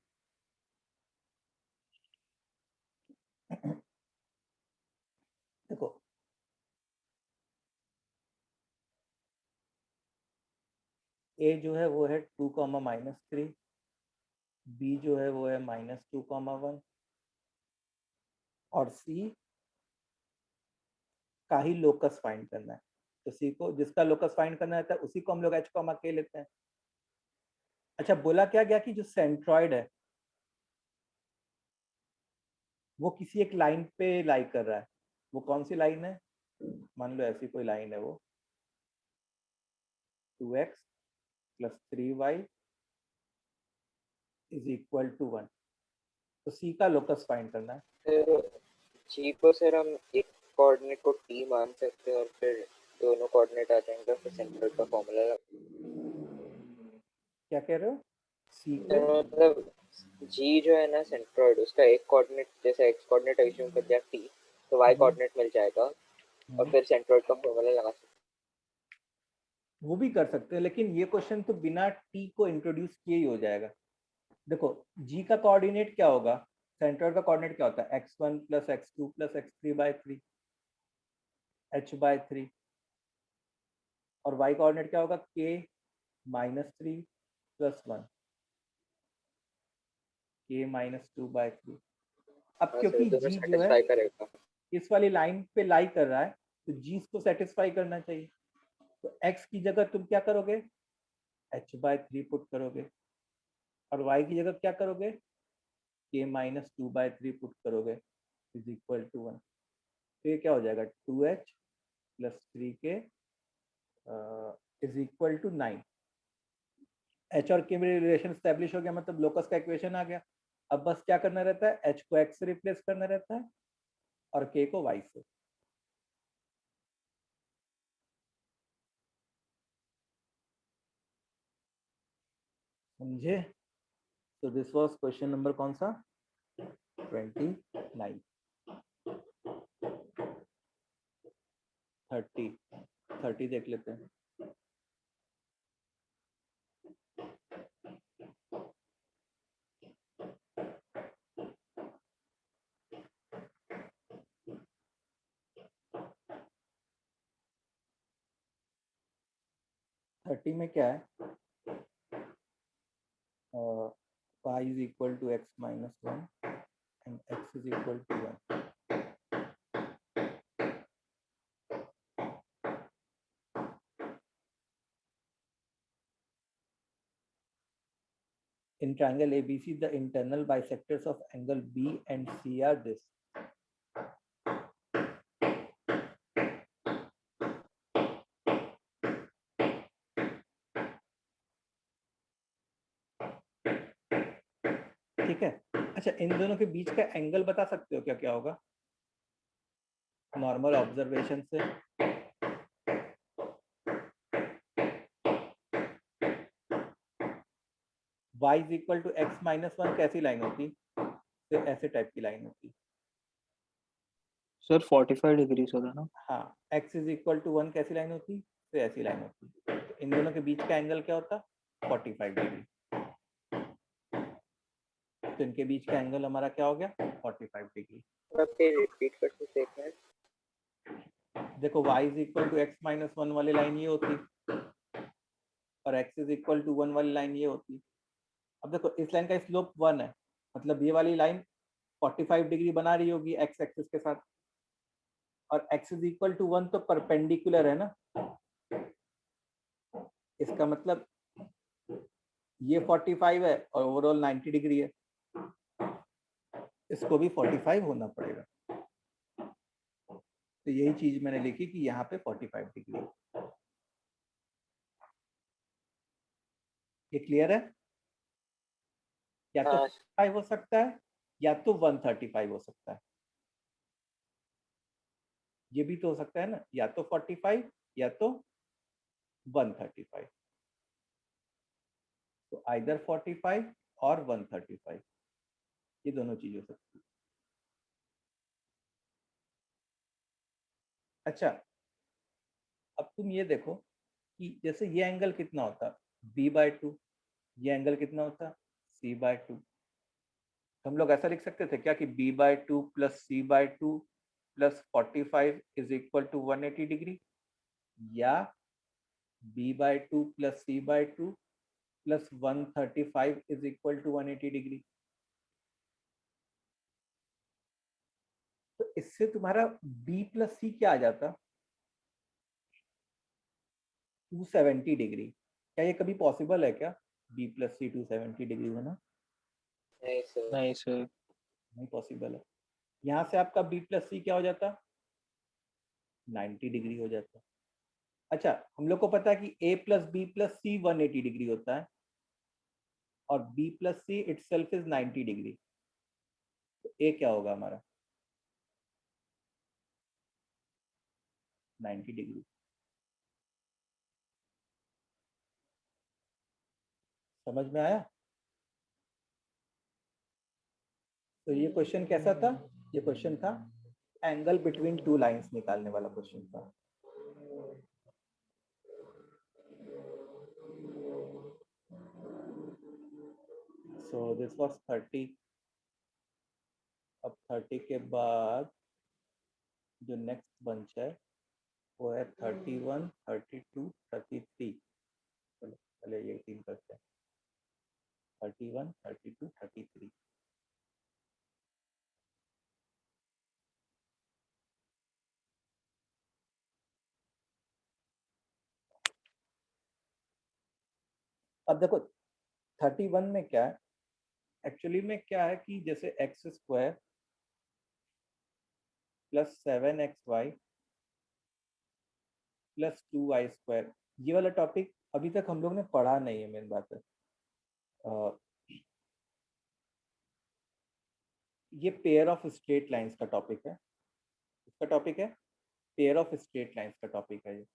देखो, ए जो है वो है 2, -3, बी जो है वो है -2, 1 और सी का ही लोकस फाइंड करना है। तो सी को, जिसका लोकस फाइंड करना रहता है उसी को हम लोग h, k लेते हैं। अच्छा, बोला क्या गया कि जो सेंट्रॉइड है वो किसी एक लाइन पे लाई कर रहा है। वो कौन सी लाइन है? मान लो ऐसी कोई लाइन है, वो 2x + 3y = 1। तो सी का लोकस फाइंड करना है। फिर जी को सर हम एक कोऑर्डिनेट को टी मान सकते हैं और फिर दोनों कोऑर्डिनेट आ जाएंगे, फिर सेंट्रॉइड का फॉर्मूला। क्या कह रहे हो? सी तो को मतलब जी जो है ना सेंट्रॉइड, उसका एक कोऑर्डिनेट जैसे एक्स कोऑर्डिनेट एज्यूम कर दिया टी, तो वाई कोऑर्डिनेट मिल जाएगा और फिर सेंट्रॉइड का फॉर्मूला लगा सकते वो भी कर सकते हैं, लेकिन ये क्वेश्चन तो बिना टी को इंट्रोड्यूस किए ही हो जाएगा। देखो, जी का कोऑर्डिनेट क्या होगा, सेंट्रॉइड का कोऑर्डिनेट क्या होता है? x1 + x2 + x3/3 h/3। और y कोऑर्डिनेट क्या होगा? k - 3 + 1 k - 2/3। अब हैं। क्योंकि सर दोनों जी जो है सेटिस्फाई करेगा। इस वाली लाइन पे लाई कर रहा है, तो जी इसको सेटिस्फाई करना चाहिए। तो x की जगह तुम क्या करोगे? h/3 पुट करोगे, और y की जगह क्या करोगे? k - 2/3 पुट करोगे = 1। तो ये क्या हो जाएगा? 2h + 3k = 9। h और k में रिलेशन स्टैब्लिश हो गया, मतलब लोकस का इक्वेशन आ गया। अब बस क्या करना रहता है? h को x से रिप्लेस करना रहता है और k को y से। समझे? तो दिस वाज क्वेश्चन नंबर कौन सा? 29। 30 देख लेते हैं। थर्टी में क्या है? y = x - 1 and x = 1। In triangle ABC, the internal bisectors of angle B and C are this. ठीक है। अच्छा, इन दोनों के बीच का एंगल बता सकते हो क्या क्या होगा नॉर्मल ऑब्जर्वेशन से? y = x - 1 कैसी लाइन होती? तो ऐसे टाइप की लाइन होती। सर 45 डिग्रीज होगा ना? हाँ, x = 1 कैसी लाइन होती? तो ऐसी लाइन होती। तो इन दोनों के बीच का एंगल क्या होता? 45 डिग्री। तो इनके बीच का एंगल हमारा क्या हो गया? 45 डिग्री। रिपीट कर सकते हैं। देखो, y = x - 1 वाली लाइन ये होती और x = 1 वाली लाइन ये होती। अब देखो, इस लाइन का स्लोप 1 है, मतलब ये वाली लाइन 45 डिग्री बना रही होगी x एक्सिस के साथ, और x = 1 तो परपेंडिकुलर है ना। इसका मतलब ये 45 है और ओवरऑल 90 डिग्री है, इसको भी 45 होना पड़ेगा। तो यही चीज मैंने लिखी कि यहाँ पे 45 डिग्री। ये क्लियर है? या तो 45 हो सकता है या तो 135 हो सकता है। ये भी तो हो सकता है ना, या तो 45 या तो 135। तो आइदर 45 और 135, ये दोनों चीज हो सकती है। अच्छा, अब तुम ये देखो कि जैसे ये एंगल कितना होता? b/2। ये एंगल कितना होता? c/2। हम लोग ऐसा लिख सकते थे क्या कि b/2 + c/2 + 45 = 180 डिग्री, या b/2 + c/2 + 135 = 180 डिग्री। तो इससे तुम्हारा b + c क्या आ जाता? 270 डिग्री। क्या ये कभी पॉसिबल है क्या? b plus c 270 डिग्री होना? नहीं सर, नहीं सर, नहीं पॉसिबल है। यहाँ से आपका b plus c क्या हो जाता? 90 डिग्री हो जाता। अच्छा, हम लोग को पता है कि a plus b plus c 180 degree होता है और b plus c itself is 90 degree. तो a क्या होगा हमारा? 90 डिग्री। समझ में आया? तो ये क्वेश्चन कैसा था? ये क्वेश्चन था एंगल बिटवीन टू लाइंस निकालने वाला क्वेश्चन था। So this was 30। अब 30 के बाद जो नेक्स्ट बंच है वो है 31, 32, 33। चलो पहले ये 3 करते हैं। 31, 32, 33। अब देखो 31 में क्या है, एक्चुअली में क्या है कि जैसे x square plus 7xy plus 2y², ये वाला टॉपिक अभी तक हम लोग ने पढ़ा नहीं है। मेन बात है ये पेयर ऑफ स्ट्रेट लाइंस का टॉपिक है। इसका टॉपिक है पेयर ऑफ स्ट्रेट लाइंस का टॉपिक है ये।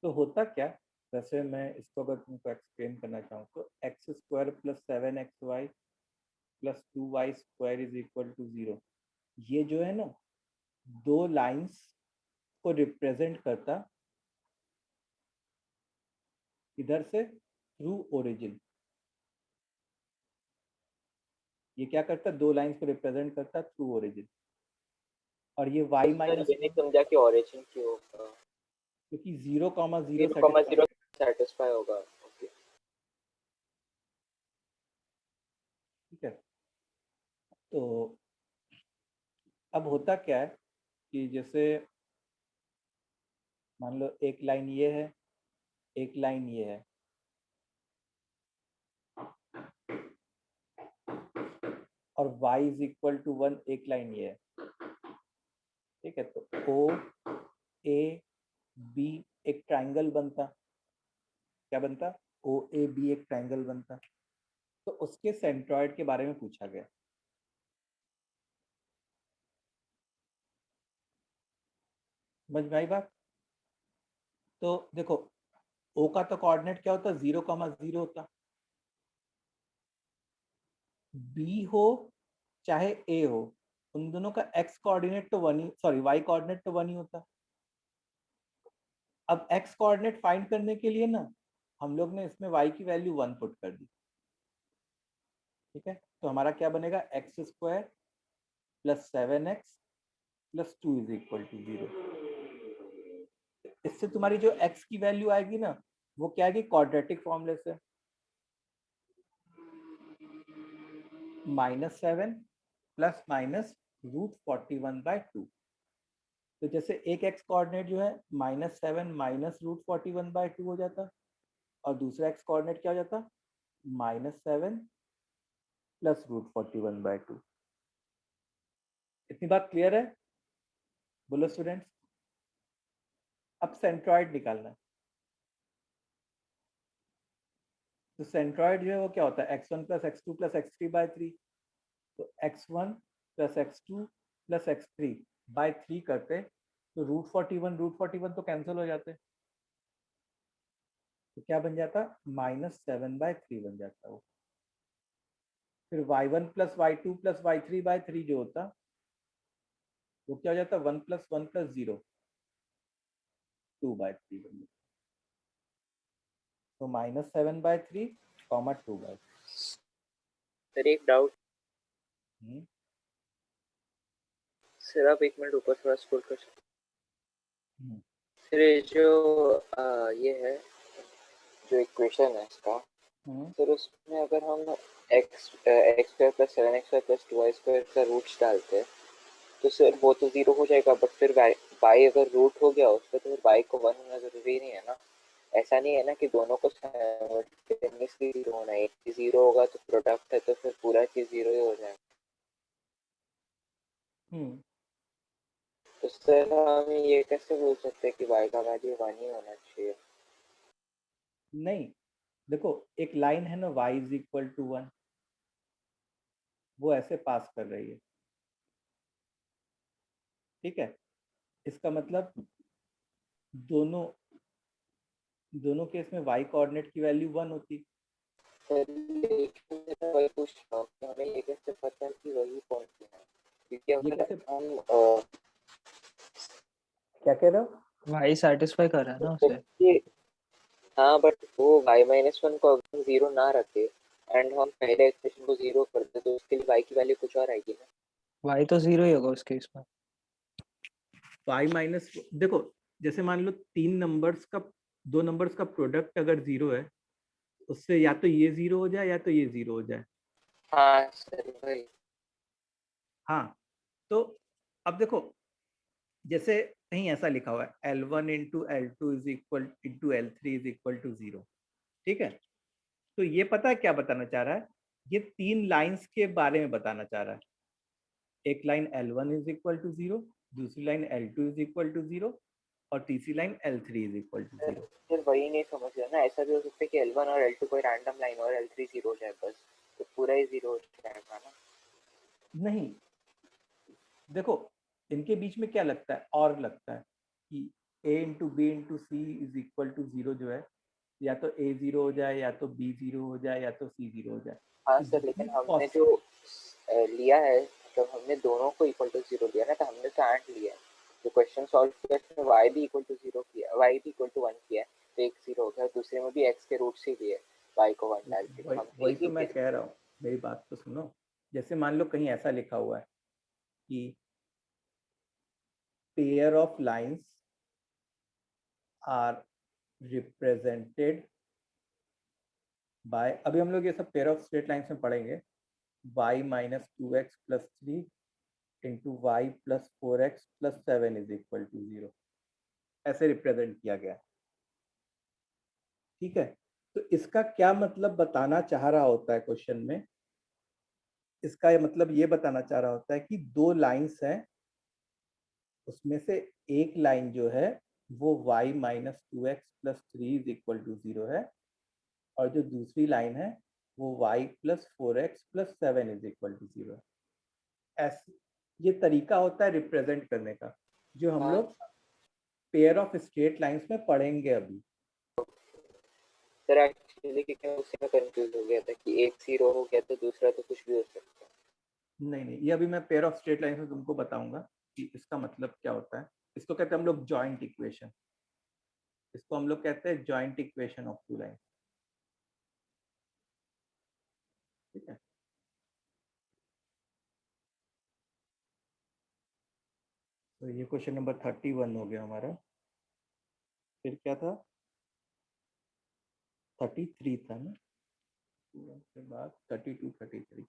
तो होता क्या, वैसे मैं इसको अगर तुमको एक्सप्लेन करना चाहूँ तो X square plus 7xy plus 2y² is equal to 0, ये जो है ना दो लाइंस को रिप्रेजेंट करता इधर से थ्रू ओरिजिन। ये क्या करता, दो लाइंस को रिप्रेजेंट करता थ्रू ओरिजिन। और ये y सर माइनस ये नहीं समझा कि ऑरिजिन क्यों होगा? क्योंकि 0,0 0,0 सेटिस्फाई होगा। ओके, ठीक है। तो अब होता क्या है कि जैसे मान लो एक लाइन ये है, एक लाइन ये है, और y इज इक्वल टू 1 एक लाइन ये है, ठीक है। तो ओ ए बी एक ट्राइंगल बनता, क्या बनता? ओ ए बी एक ट्राइंगल बनता। तो उसके सेंट्रॉइड के बारे में पूछा गया। समझ में आई बात? तो देखो ओ का तो कोऑर्डिनेट क्या होता? 0,0 होता। बी हो चाहे ए हो, उन दोनों का एक्स कोऑर्डिनेट तो 1 ही, सॉरी वाई कोऑर्डिनेट तो 1 ही होता। अब एक्स कोऑर्डिनेट फाइंड करने के लिए ना हम लोग ने इसमें y की वैल्यू 1 पुट कर दी, ठीक है। तो हमारा क्या बनेगा? X square plus 7x plus 2 is equal to 0। इससे तुम्हारी जो x की वैल्यू आएगी ना वो क्या आएगी? क्वाड्रेटिक फॉर्मूले से -7 प्लस माइनस √41/2। तो जैसे एक x कोऑर्डिनेट जो है -7 माइनस √41/2 हो जाता, और दूसरा x कोऑर्डिनेट क्या हो जाता? -7 प्लस √41/2। इतनी बात क्लियर है? बोलो स्टूडेंट्स। अब सेंट्रॉइड निकालना है। तो सेंट्रॉइड जो है वो क्या होता है? x1 plus x2 plus x3/3। तो x1 plus x2 plus x3/3 करते तो √41 तो कैंसिल हो जाते, तो क्या बन जाता? -7/3 बन जाता वो। फिर y1 plus y2 plus y3/3 जो होता वो क्या हो जाता? 1 प्लस 1 प्लस 0 2/3 बन जाता। तो -7/3 2/3। सर एक डाउट। सर आप 1 मिनट ऊपर थोड़ा स्क्रॉल कर सकते हैं? सर ये जो ये है जो इक्वेशन है इसका, सर उसमें अगर हम x² plus 7xy plus 2y² का रूट्स डालते हैं तो सर वो तो 0 हो जाएगा, बट फिर y अगर रूट हो गया उसका तो फिर y को 1 होना जरूरी नहीं है ना। ऐसा नहीं है ना कि दोनों को साइमल्टेनियसली 0 होना है, एक चीज 0 होगा तो प्रोडक्ट है तो फिर पूरा चीज 0 ही हो जाएगा। तो सर हम ये कैसे बोल सकते हैं कि y का वैल्यू 1 ही होना चाहिए? नहीं, देखो एक लाइन है ना y इज इक्वल टू 1, वो ऐसे पास कर रही है, ठीक है। इसका मतलब दोनों दोनों केस में y कोऑर्डिनेट की वैल्यू 1 होती। सर लेकिन मैं वही पूछ रहा हूँ कि हमें ये कैसे पता है कि वही पॉइंट है, क्योंकि ये अगर कैसे, हम क्या कह रहे हो? y सेटिस्फाई कर रहा है ना उसे। ये हाँ बट वो y-1 को अगर हम 0 ना रखे एंड हम पहले एक्सप्रेशन को 0 कर दे तो उसके लिए y की वैल्यू कुछ और आएगी ना। y तो 0 ही होगा उस केस में। y माइनस, देखो जैसे मान लो दो नंबर्स का प्रोडक्ट अगर 0 है, उससे या तो ये 0 हो जाए या तो ये 0 हो जाए। हाँ सर भाई। हाँ, तो अब देखो जैसे कहीं ऐसा लिखा हुआ है L1 into L2 is equal into L3 is equal to 0, ठीक है। तो ये पता है क्या बताना चाह रहा है? ये 3 लाइंस के बारे में बताना चाह रहा है। एक line L1 is equal to 0, दूसरी line L2 is equal to 0 और तीसरी line L3 is equal to 0। फिर वही नहीं समझ रहा ना, ऐसा भी हो सकता है कि L1 और L2 कोई रैंडम लाइन और L3 0 हो जाए बस, तो पूरा ही 0 हो जाएगा ना। नहीं, देखो इनके बीच में क्या लगता है, और लगता है कि a into B into C is equal to 0 जो है, या तो a 0 हो जाए या तो b 0 हो जाए या तो c 0 हो जाए। हाँ तो सर, लेकिन जितनी हमने जो लिया है, जब हमने दोनों को इक्वल टू 0 लिया ना, तो हमने तो एंड लिया है। जो क्वेश्चन सॉल्व किया उसमें y भी इक्वल टू 0 किया, y भी इक्वल टू 1 किया है, तो एक 0 हो गया। दूसरे में भी x के रूट से लिए y को 1 डाल के, तो हम वही एक तो ही मैं केस। कह रहा हूँ, मेरी बात तो सुनो। जैसे मान लो कहीं ऐसा लिखा हुआ है कि pair of lines are represented by, अभी हम लोग ये सब पेयर ऑफ स्ट्रेट लाइंस में पढ़ेंगे, y minus 2x plus 3 into Y plus 4x plus 7 is equal to 0, ऐसे रिप्रेजेंट किया गया है, ठीक है। तो इसका क्या मतलब बताना चाह रहा होता है क्वेश्चन में? इसका ये मतलब ये बताना चाह रहा होता है कि दो लाइंस हैं, उसमें से एक लाइन जो है वो y minus 2x plus 3 is equal to 0 है, और जो दूसरी लाइन है वो y plus 4x plus 7 is equal to 0 है। ऐसे ये तरीका होता है रिप्रेजेंट करने का, जो हम लोग पेयर ऑफ स्ट्रेट लाइंस में पढ़ेंगे अभी। सर एक्चुअली क्योंकि उससे मैं कंफ्यूज हो गया था कि एक 0 हो गया तो दूसरा तो कुछ भी हो सकता है। नहीं, ये अभी मैं पेयर ऑफ स्ट्रेट लाइंस में तुमको बताऊंगा कि इसका मतलब क्या होता है। इसको कहते हैं हम लोग जॉइंट इक्वेशन, इसको हम लोग कहते हैं joint equation of two line, ठीक है। तो ये क्वेश्चन नंबर 31 हो गया हमारा। फिर क्या था? 33 था ना, के बाद 32 33।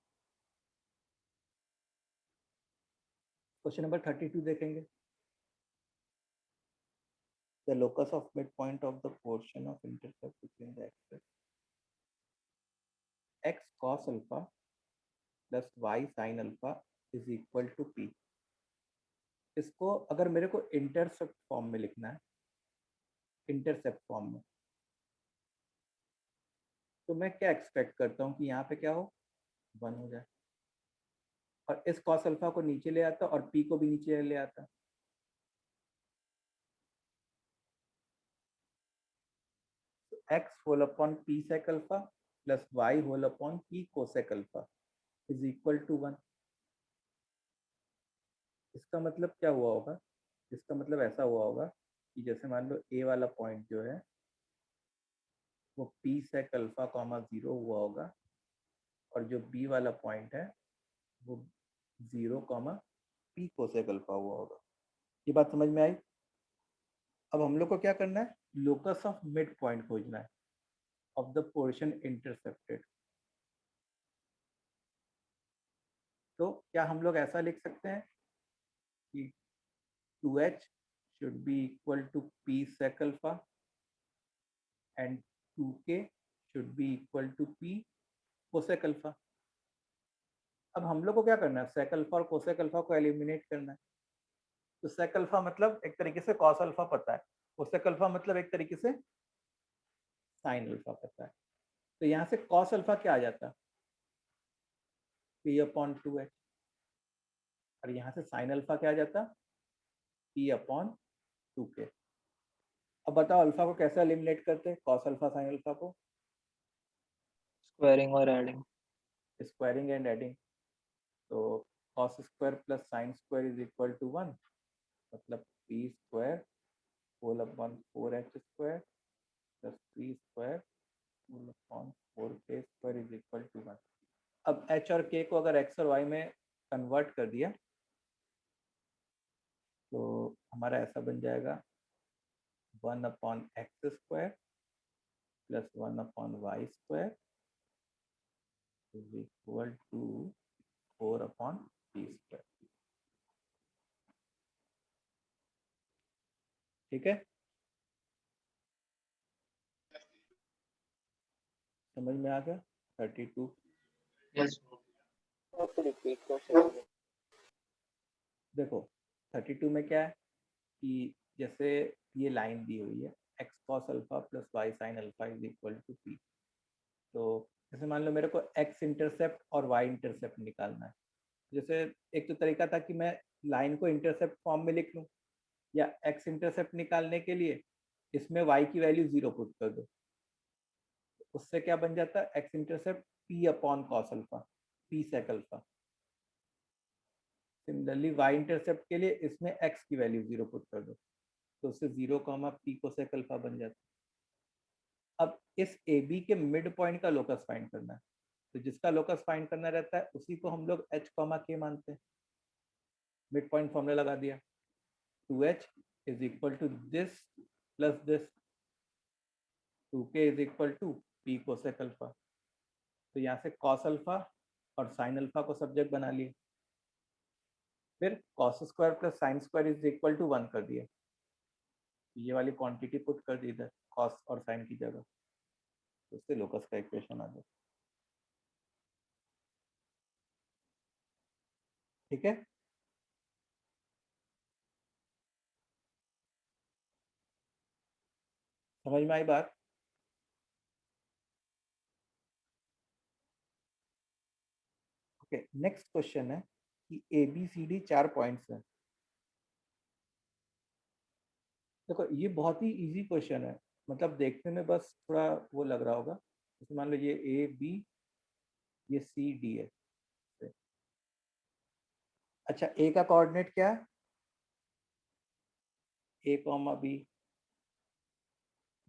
क्वेश्चन नंबर 32 देखेंगे। The locus of mid point of the portion of intercept between the axes x cos alpha plus y sin alpha is equal to p। इसको अगर मेरे को इंटरसेप्ट फॉर्म में लिखना है, इंटरसेप्ट फॉर्म में, तो मैं क्या एक्सपेक्ट करता हूँ कि यहाँ पे क्या हो, 1 हो जाए, और इस cos अल्फा को नीचे ले आता और p को भी नीचे ले आता। x whole upon p sec alpha plus y whole upon p cosec alpha is equal to 1। इसका मतलब क्या हुआ होगा? इसका मतलब ऐसा हुआ होगा कि जैसे मान लो a वाला पॉइंट जो है वो p sec अल्फा कॉमा 0 हुआ होगा, और जो b वाला पॉइंट है वो 0 कॉमा p cosec अल्फा हुआ होगा। ये बात समझ में आई? अब हम लोग को क्या करना है, लोकस ऑफ मिड पॉइंट खोजना है ऑफ द पोर्शन इंटरसेप्टेड। तो क्या हम लोग ऐसा लिख सकते हैं कि 2h should be equal to p sec alpha and 2k should be equal to p cosec alpha. अब हम लोग को क्या करना है, sec alpha और cosec alpha को एलिमिनेट करना है. तो sec alpha मतलब एक तरीके से cos alpha पता है, cosec alpha मतलब एक तरीके से sin alpha पता है. तो यहाँ से cos alpha क्या आ जाता, p अपॉन 2h, और यहाँ से sin alpha क्या आ जाता, p अपॉन 2k. अब बताओ अल्फा को कैसे एलिमिनेट करते हैं, cos alpha sin alpha को स्क्वायरिंग और एडिंग. Squaring and adding. तो cos square plus sin square is equal to 1, मतलब p square whole upon 4h square plus 3 square whole upon 4k square is equal to 1. अब h और k को अगर x और y में convert कर दिया तो हमारा ऐसा बन जाएगा 1 upon X square plus 1 upon Y square is equal to 4 upon p square. ठीक है, समझ में आ गया. 32. यस रिपीट कर सकते हैं? देखो 32 में क्या है कि जैसे ये लाइन दी हुई है x cos alpha plus y sin alpha is equal to p. तो जैसे मान लो मेरे को x इंटरसेप्ट और y इंटरसेप्ट निकालना है. जैसे एक तो तरीका था कि मैं लाइन को इंटरसेप्ट फॉर्म में लिख लूँ, या x इंटरसेप्ट निकालने के लिए इसमें y की वैल्यू 0 पुट कर दो. उससे क्या बन जाता है, x intercept p upon cos alpha, p sec alpha. Similarly y intercept के लिए इसमें x की वैल्यू 0 पुट कर दो, तो उससे 0 p कोसेक अल्फा बन जाता है. अब इस AB के मिड पॉइंट का लोकस फाइंड करना है. तो जिसका लोकस फाइंड करना रहता है उसी को हम लोग h, k मानते हैं. मिड पॉइंट फॉर्मूला लगा दिया, 2h is equal to this plus this, 2k is equal to p cosec alpha. तो यहाँ से कॉस अल्फा और साइन अल्फा को सब्जेक्ट बना लिए, फिर cos square plus sine square is equal to 1 कर दिया. ये वाली क्वांटिटी पुट कर दी इधर कॉस और साइन की जगह, तो उससे लोकस का इक्वेशन आ गया. ठीक है, समझ में आई बात. ओके, नेक्स्ट क्वेश्चन है कि ABCD 4 पॉइंट्स हैं. देखो ये बहुत ही इजी क्वेश्चन है, मतलब देखने में बस थोड़ा वो लग रहा होगा. जैसे मान लो ये AB, ये CD है. अच्छा, A का कोऑर्डिनेट क्या है, A, B.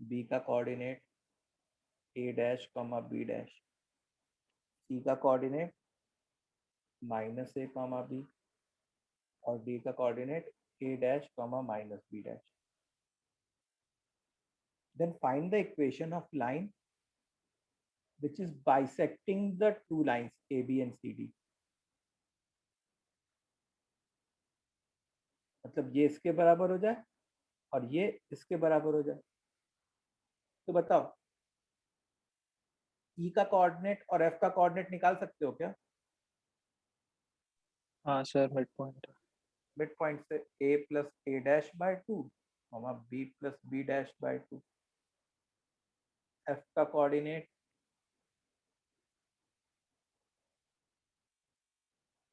B का coordinate A dash, B dash. C का कोऑर्डिनेट -A, B. और D का coordinate A dash, -B dash. Then find the equation of line which is bisecting the two lines AB and CD. मतलब ये इसके बराबर हो जाए और ये इसके बराबर हो जाए. तो बताओ E का कोऑर्डिनेट और F का कोऑर्डिनेट निकाल सकते हो क्या? हाँ sir, mid point. Mid point से A plus A dash by 2, B plus B dash by 2. F का coordinate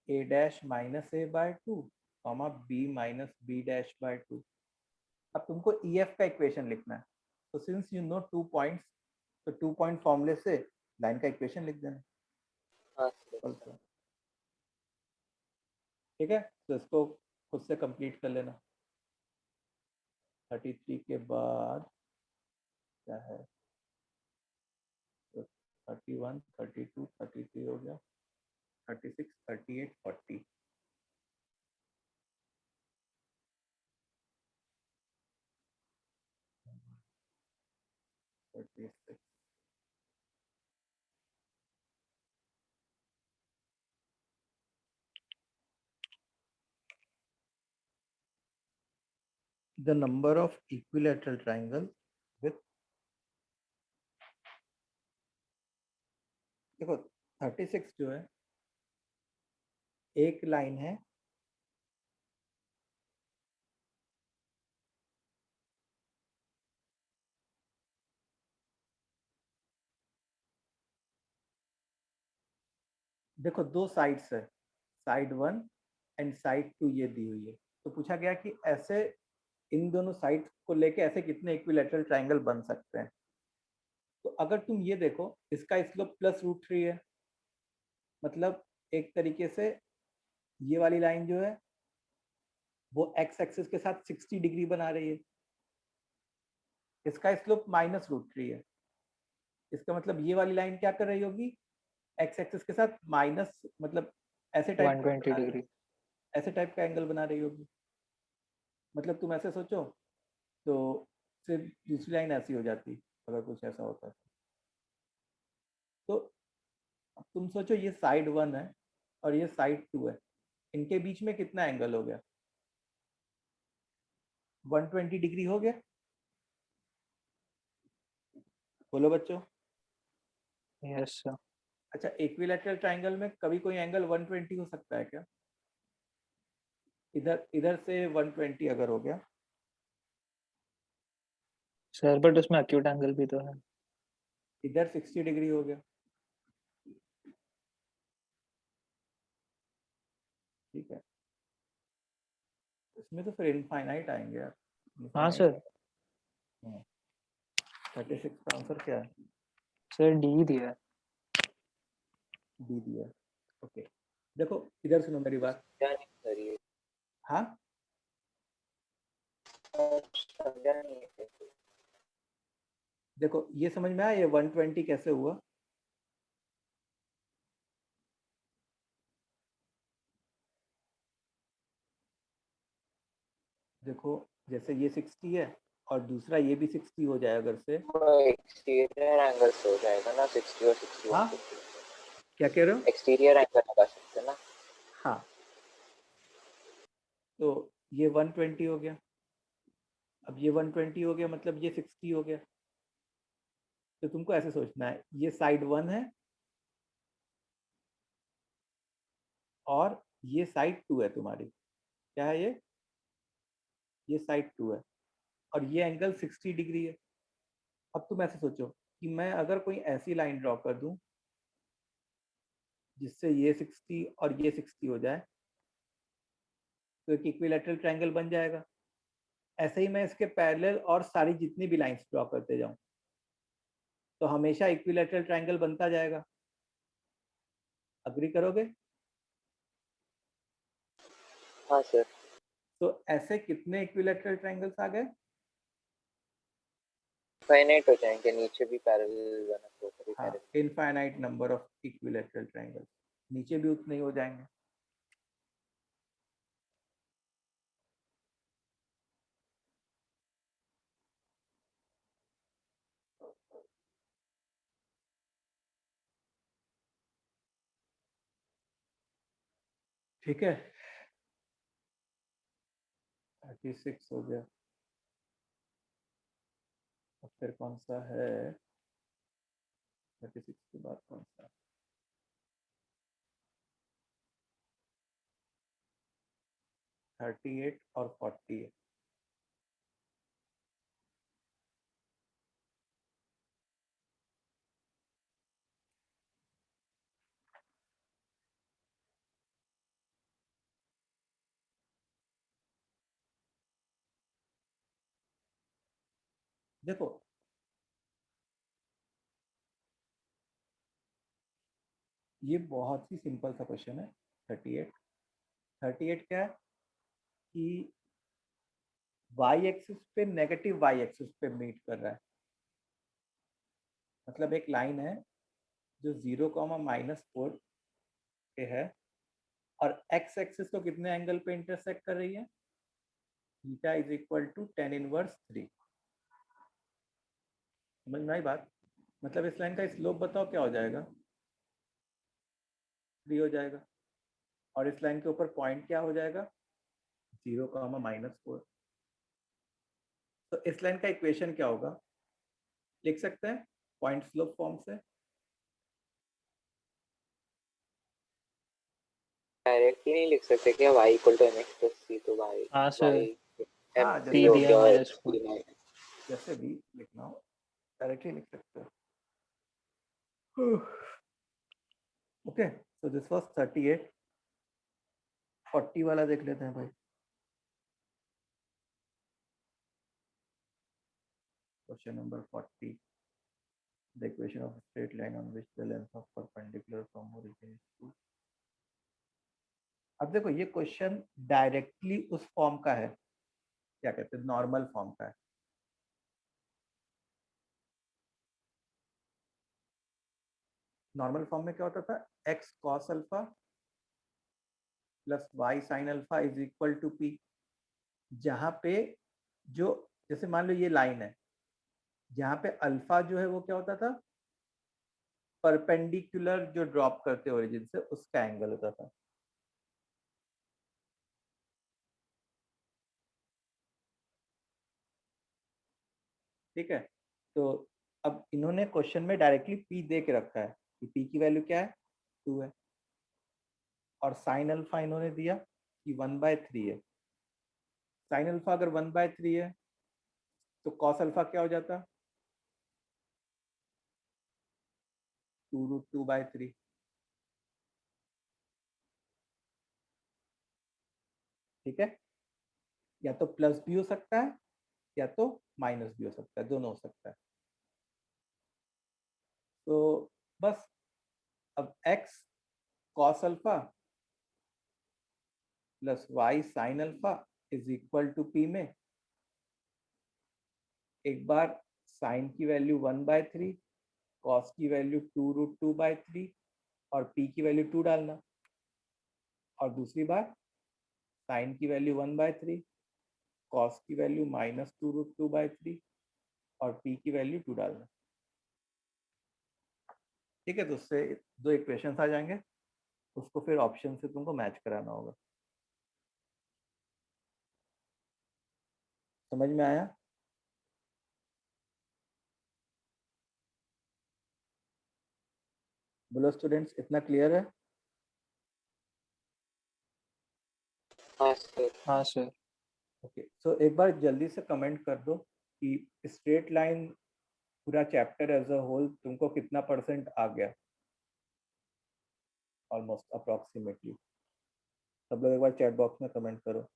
A dash minus A by 2, B minus B dash by 2. अब तुमको EF का इक्वेशन लिखना है. तो सिंस यू नो 2 पॉइंट्स, तो 2 point फॉर्मूले से लाइन का इक्वेशन लिख देना. हाँ सर. ठीक है, तो इसको खुद से कंप्लीट कर लेना. 33 के बाद क्या है, तो 31, 32, 33 हो गया, 36, 38, 40. The number of equilateral triangle with, देखो 36 जो है एक लाइन है, देखो दो साइड्स है, साइड 1 एंड साइड 2 ये दी हुई है। तो पूछा गया कि ऐसे इन दोनों साइड को लेके ऐसे कितने इक्विलैटरल ट्राइंगल बन सकते हैं। तो अगर तुम ये देखो इसका स्लोप +√3 है, मतलब एक तरीके से ये वाली लाइन जो है वो एक्स एक्सिस के साथ 60 डिग्री बना रही है, इसका स्लोप -√3 है। इसका मतलब ये वाली लाइन क्या कर रही होगी, एक्स एक्सिस के साथ माइनस, मतलब ऐसे टाइप 120 डिग्री। ऐसे टाइप का एंगल बना रही होगी। मतलब तुम ऐसे सोचो तो सिर्फ दूसरी लाइन ऐसी हो जाती अगर कुछ ऐसा होता। तो अब तुम सोचो ये साइड 1 है और ये साइड 2 है, इनके बीच में कितना एंगल हो गया, 120 डिग्री हो गया। बोलो बच्चों। Yes sir. अच्छा, इक्विलैटरल ट्राइंगल में कभी कोई एंगल 120 हो सकता है क्या? इधर इधर से 120 अगर हो गया, सर बट उसमें एक्यूट एंगल भी तो है। इधर 60 डिग्री हो गया, ठीक है। इसमें तो फिर इनफाइनाइट आएंगे यार। हाँ infinite। सर। 36 का आंसर क्या है? सर डी दिया है। डी दिया। ओके, देखो इधर सुनो मेरी बात। क्या नहीं सर ये हाँ, समझा नहीं है। देखो ये समझ में आया ये 120 कैसे हुआ। देखो जैसे ये 60 है और दूसरा ये भी 60 हो जाए अगर से। एक्सटीरियर एंगल से हो जाएगा ना 60 और 60। हाँ, क्या कह रहे हो? एक्सटीरियर एंगल लगा सकते हैं ना। हाँ, तो ये 120 हो गया, अब ये 120 हो गया मतलब ये 60 हो गया। तो तुमको ऐसे सोचना है, ये साइड 1 है और ये साइड 2 है तुम्हारी। क्या है ये साइड 2 है और ये एंगल 60 डिग्री है। अब तुम ऐसे सोचो कि मैं अगर कोई ऐसी लाइन ड्रॉ कर दूं जिससे ये 60 और ये 60 हो जाए तो एक इक्विलैटरल ट्रायंगल बन जाएगा। ऐसे ही मैं इसके पैरेलल और सारी जितनी भी लाइंस ड्रॉ करते जाऊं तो हमेशा इक्विलैटरल ट्रायंगल बनता जाएगा। अग्री करोगे? हाँ सर। तो ऐसे कितने इक्विलैटरल ट्रायंगल्स आ गए? फाइनाइट हो जाएंगे, नीचे भी पैरेलल बना तो ऊपर भी हाँ, parallel. Infinite number of equilateral triangles, नीचे भी उतने ही हो जाएंगे। ठीक है, 36 हो गया। अब फिर कौन सा है 36 के बाद कौन सा? है 38 और 40 है। देखो ये बहुत ही सिंपल सा क्वेश्चन है। 38 क्या है कि वाई एक्सिस पे नेगेटिव वाई एक्सिस पे मीट कर रहा है। मतलब एक लाइन है जो 0, -4 पे है और एक्स एक्सिस को कितने एंगल पे इंटरसेक्ट कर रही है? Theta is equal to tan inverse 3। समझ में आई बात? मतलब इस लाइन का स्लोप बताओ क्या हो जाएगा? 3 हो जाएगा। और इस लाइन के ऊपर पॉइंट क्या हो जाएगा? 0, -4। तो इस लाइन का इक्वेशन क्या होगा, लिख सकते हैं पॉइंट स्लोप फॉर्म से? डायरेक्टली नहीं लिख सकते क्या, y equal to mx plus c, तो y हाँ सर, हाँ, mc p हो दिया गया और माइनस c माइनस। जैसे भी लिखना हो डायरेक्टली लिख सकते हो। Okay, so this was 38। 40 वाला देख लेते हैं भाई। Question number 40, the equation of a straight line on which the length of perpendicular from origin is 2। अब देखो ये क्वेश्चन डायरेक्टली उस फॉर्म का है, क्या कहते हैं, नॉर्मल फॉर्म का है। नॉर्मल फॉर्म में क्या होता था, x cos alpha plus y sin alpha is equal to p, जहां पे जो, जैसे मान लो ये लाइन है, जहां पे अल्फा जो है वो क्या होता था, परपेंडिकुलर जो ड्रॉप करते ओरिजिन से उसका एंगल होता था। ठीक है, तो अब इन्होंने क्वेश्चन में डायरेक्टली p दे के रखा है कि p की वैल्यू क्या है, 2 है, और साइन अल्फा इन्होंने दिया कि 1/3 है। साइन अल्फा अगर 1/3 है तो कॉस अल्फा क्या हो जाता, 2√2/3। ठीक है, या तो प्लस भी हो सकता है या तो माइनस भी हो सकता है, दोनों हो सकता है। तो बस अब x cos alpha plus y sin alpha is equal to p में एक बार साइन की वैल्यू 1/3, कॉस की वैल्यू 2√2/3 और p की वैल्यू 2 डालना, और दूसरी बार साइन की वैल्यू 1/3, कॉस की वैल्यू -2√2/3 और p की वैल्यू 2 डालना। ठीक है, तो उससे दो इक्वेशंस आ जाएंगे, उसको फिर ऑप्शन से तुमको मैच कराना होगा। समझ में आया? बोलो स्टूडेंट्स, इतना क्लियर है? हाँ सर। हाँ सर। ओके, सो एक बार जल्दी से कमेंट कर दो कि स्ट्रेट लाइन पूरा चैप्टर एज अ होल तुमको कितना परसेंट आ गया, ऑलमोस्ट अप्रोक्सीमेटली। सब लोग एक बार चैट बॉक्स में कमेंट करो।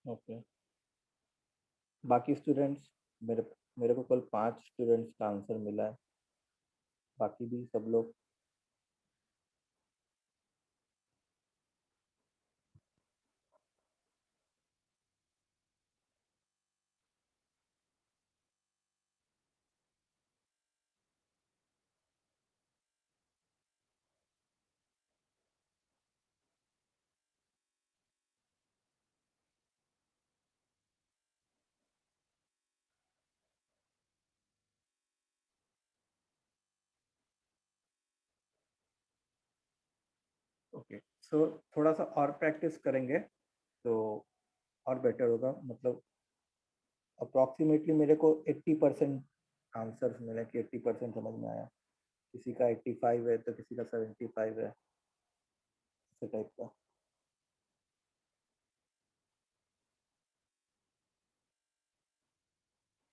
ओके, बाकी स्टूडेंट्स, मेरे मेरे को कल 5 स्टूडेंट्स का आंसर मिला है, बाकी भी सब लोग। ओके, सो थोड़ा सा और प्रैक्टिस करेंगे तो और बेटर होगा। मतलब अप्रॉक्सीमेटली मेरे को 80% आंसर्स मिले कि 80% समझ में आया, किसी का 85 है तो किसी का 75 है, इस टाइप का।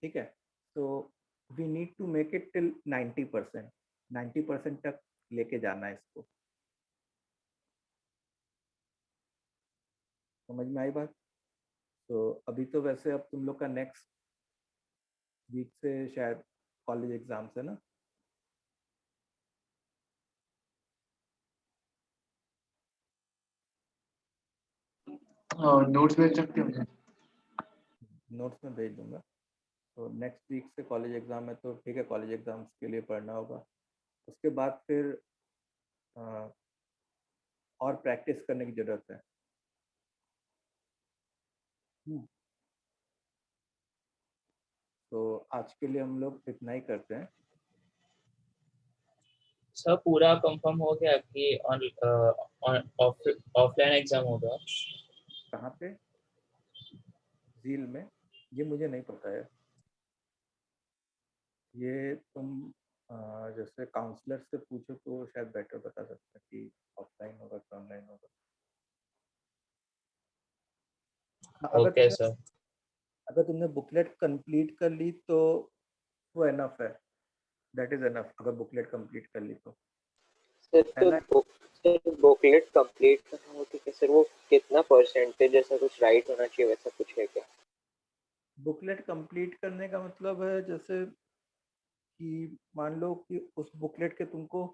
ठीक है, तो we need to make it till 90%, 90% तक लेके जाना है इसको। समझ में आई बात? तो अभी तो वैसे अब तुम लोग का नेक्स्ट वीक से शायद कॉलेज एग्जाम्स है ना? नोट्स भेज सकते हो मुझे? नोट्स में भेज दूंगा। तो नेक्स्ट वीक से कॉलेज एग्ज़ाम है, तो ठीक है, कॉलेज एग्ज़ाम्स के लिए पढ़ना होगा। उसके बाद फिर और प्रैक्टिस करने की ज़रूरत है। तो आज के लिए हम लोग इतना ही करते हैं। सर पूरा कंफर्म हो गया कि ऑफलाइन एग्जाम होगा? कहाँ पे? झील में? ये मुझे नहीं पता है। ये तुम जैसे काउंसलर से पूछो तो शायद बेटर बता सकते हैं कि ऑफलाइन होगा कि ऑनलाइन होगा। Okay sir. अगर तुमने बुकलेट कंप्लीट कर ली तो वो एनफ है, दैट इज एनफ। अगर बुकलेट कंप्लीट कर ली तो सर बुकलेट कंप्लीट करना हो ठीक है सर, वो कितना परसेंटेज ऐसा कुछ राइट होना चाहिए वैसा कुछ है क्या? बुकलेट कंप्लीट करने का मतलब है जैसे कि मान लो कि उस बुकलेट के तुमको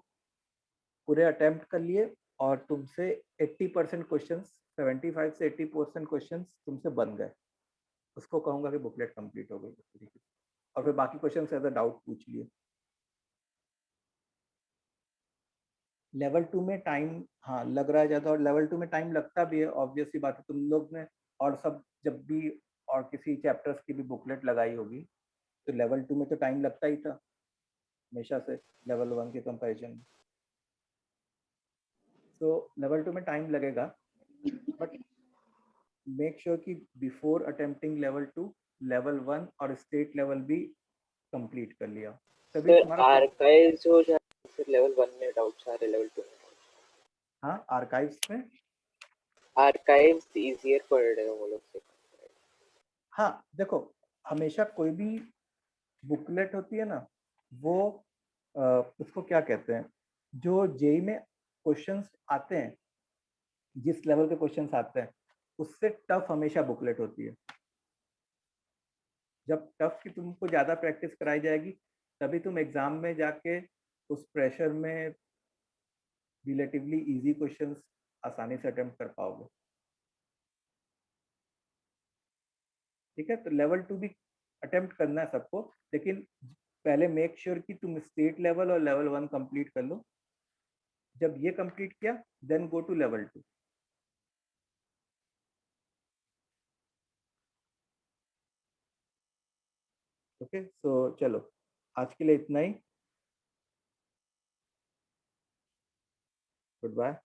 पूरे अटेम्प्ट कर लिए और तुमसे 80% क्वेश्चंस, 75 से 80% क्वेश्चंस तुमसे बन गए, उसको कहूँगा कि बुकलेट कंप्लीट हो गई उस तरीके से। और फिर बाकी क्वेश्चन एज अ डाउट पूछ लिए। लेवल 2 में टाइम हाँ लग रहा है ज़्यादा, और लेवल 2 में टाइम लगता भी है, ऑब्वियस सी बात है। तुम लोग ने और सब जब भी और किसी चैप्टर्स की भी बुकलेट लगाई होगी तो लेवल 2 में तो टाइम लगता ही था हमेशा से लेवल 1 के कंपैरिजन में। तो लेवल 2 में टाइम लगेगा, बट मेक श्योर कि बिफोर अटेम्प्टिंग लेवल 2 लेवल 1 और स्टेट लेवल भी कंप्लीट कर लिया, तभी सर तुम्हारा आर्काइव्स हो जाए सर, लेवल 1 में डाउट सारे लेवल 2 में। हाँ आर्काइव्स में आर्काइव्स इजियर पड़ेगा वो लोग से। हाँ देखो, हमेशा कोई भी बुकलेट होती है ना, वो उसको क्या कहते हैं, जो जेई में क्वेश्चंस आते हैं, जिस लेवल के क्वेश्चंस आते हैं उससे टफ हमेशा बुकलेट होती है। जब टफ की तुमको ज़्यादा प्रैक्टिस कराई जाएगी तभी तुम एग्जाम में जाके उस प्रेशर में रिलेटिवली इजी क्वेश्चंस आसानी से अटेम्प्ट कर पाओगे। ठीक है, तो लेवल 2 भी अटेम्प्ट करना है सबको, लेकिन पहले मेक श्योर कि तुम स्टेट लेवल और लेवल 1 कंप्लीट कर लो। जब ये कंप्लीट किया then go to level 2। Okay, so चलो आज के लिए इतना ही। Good bye.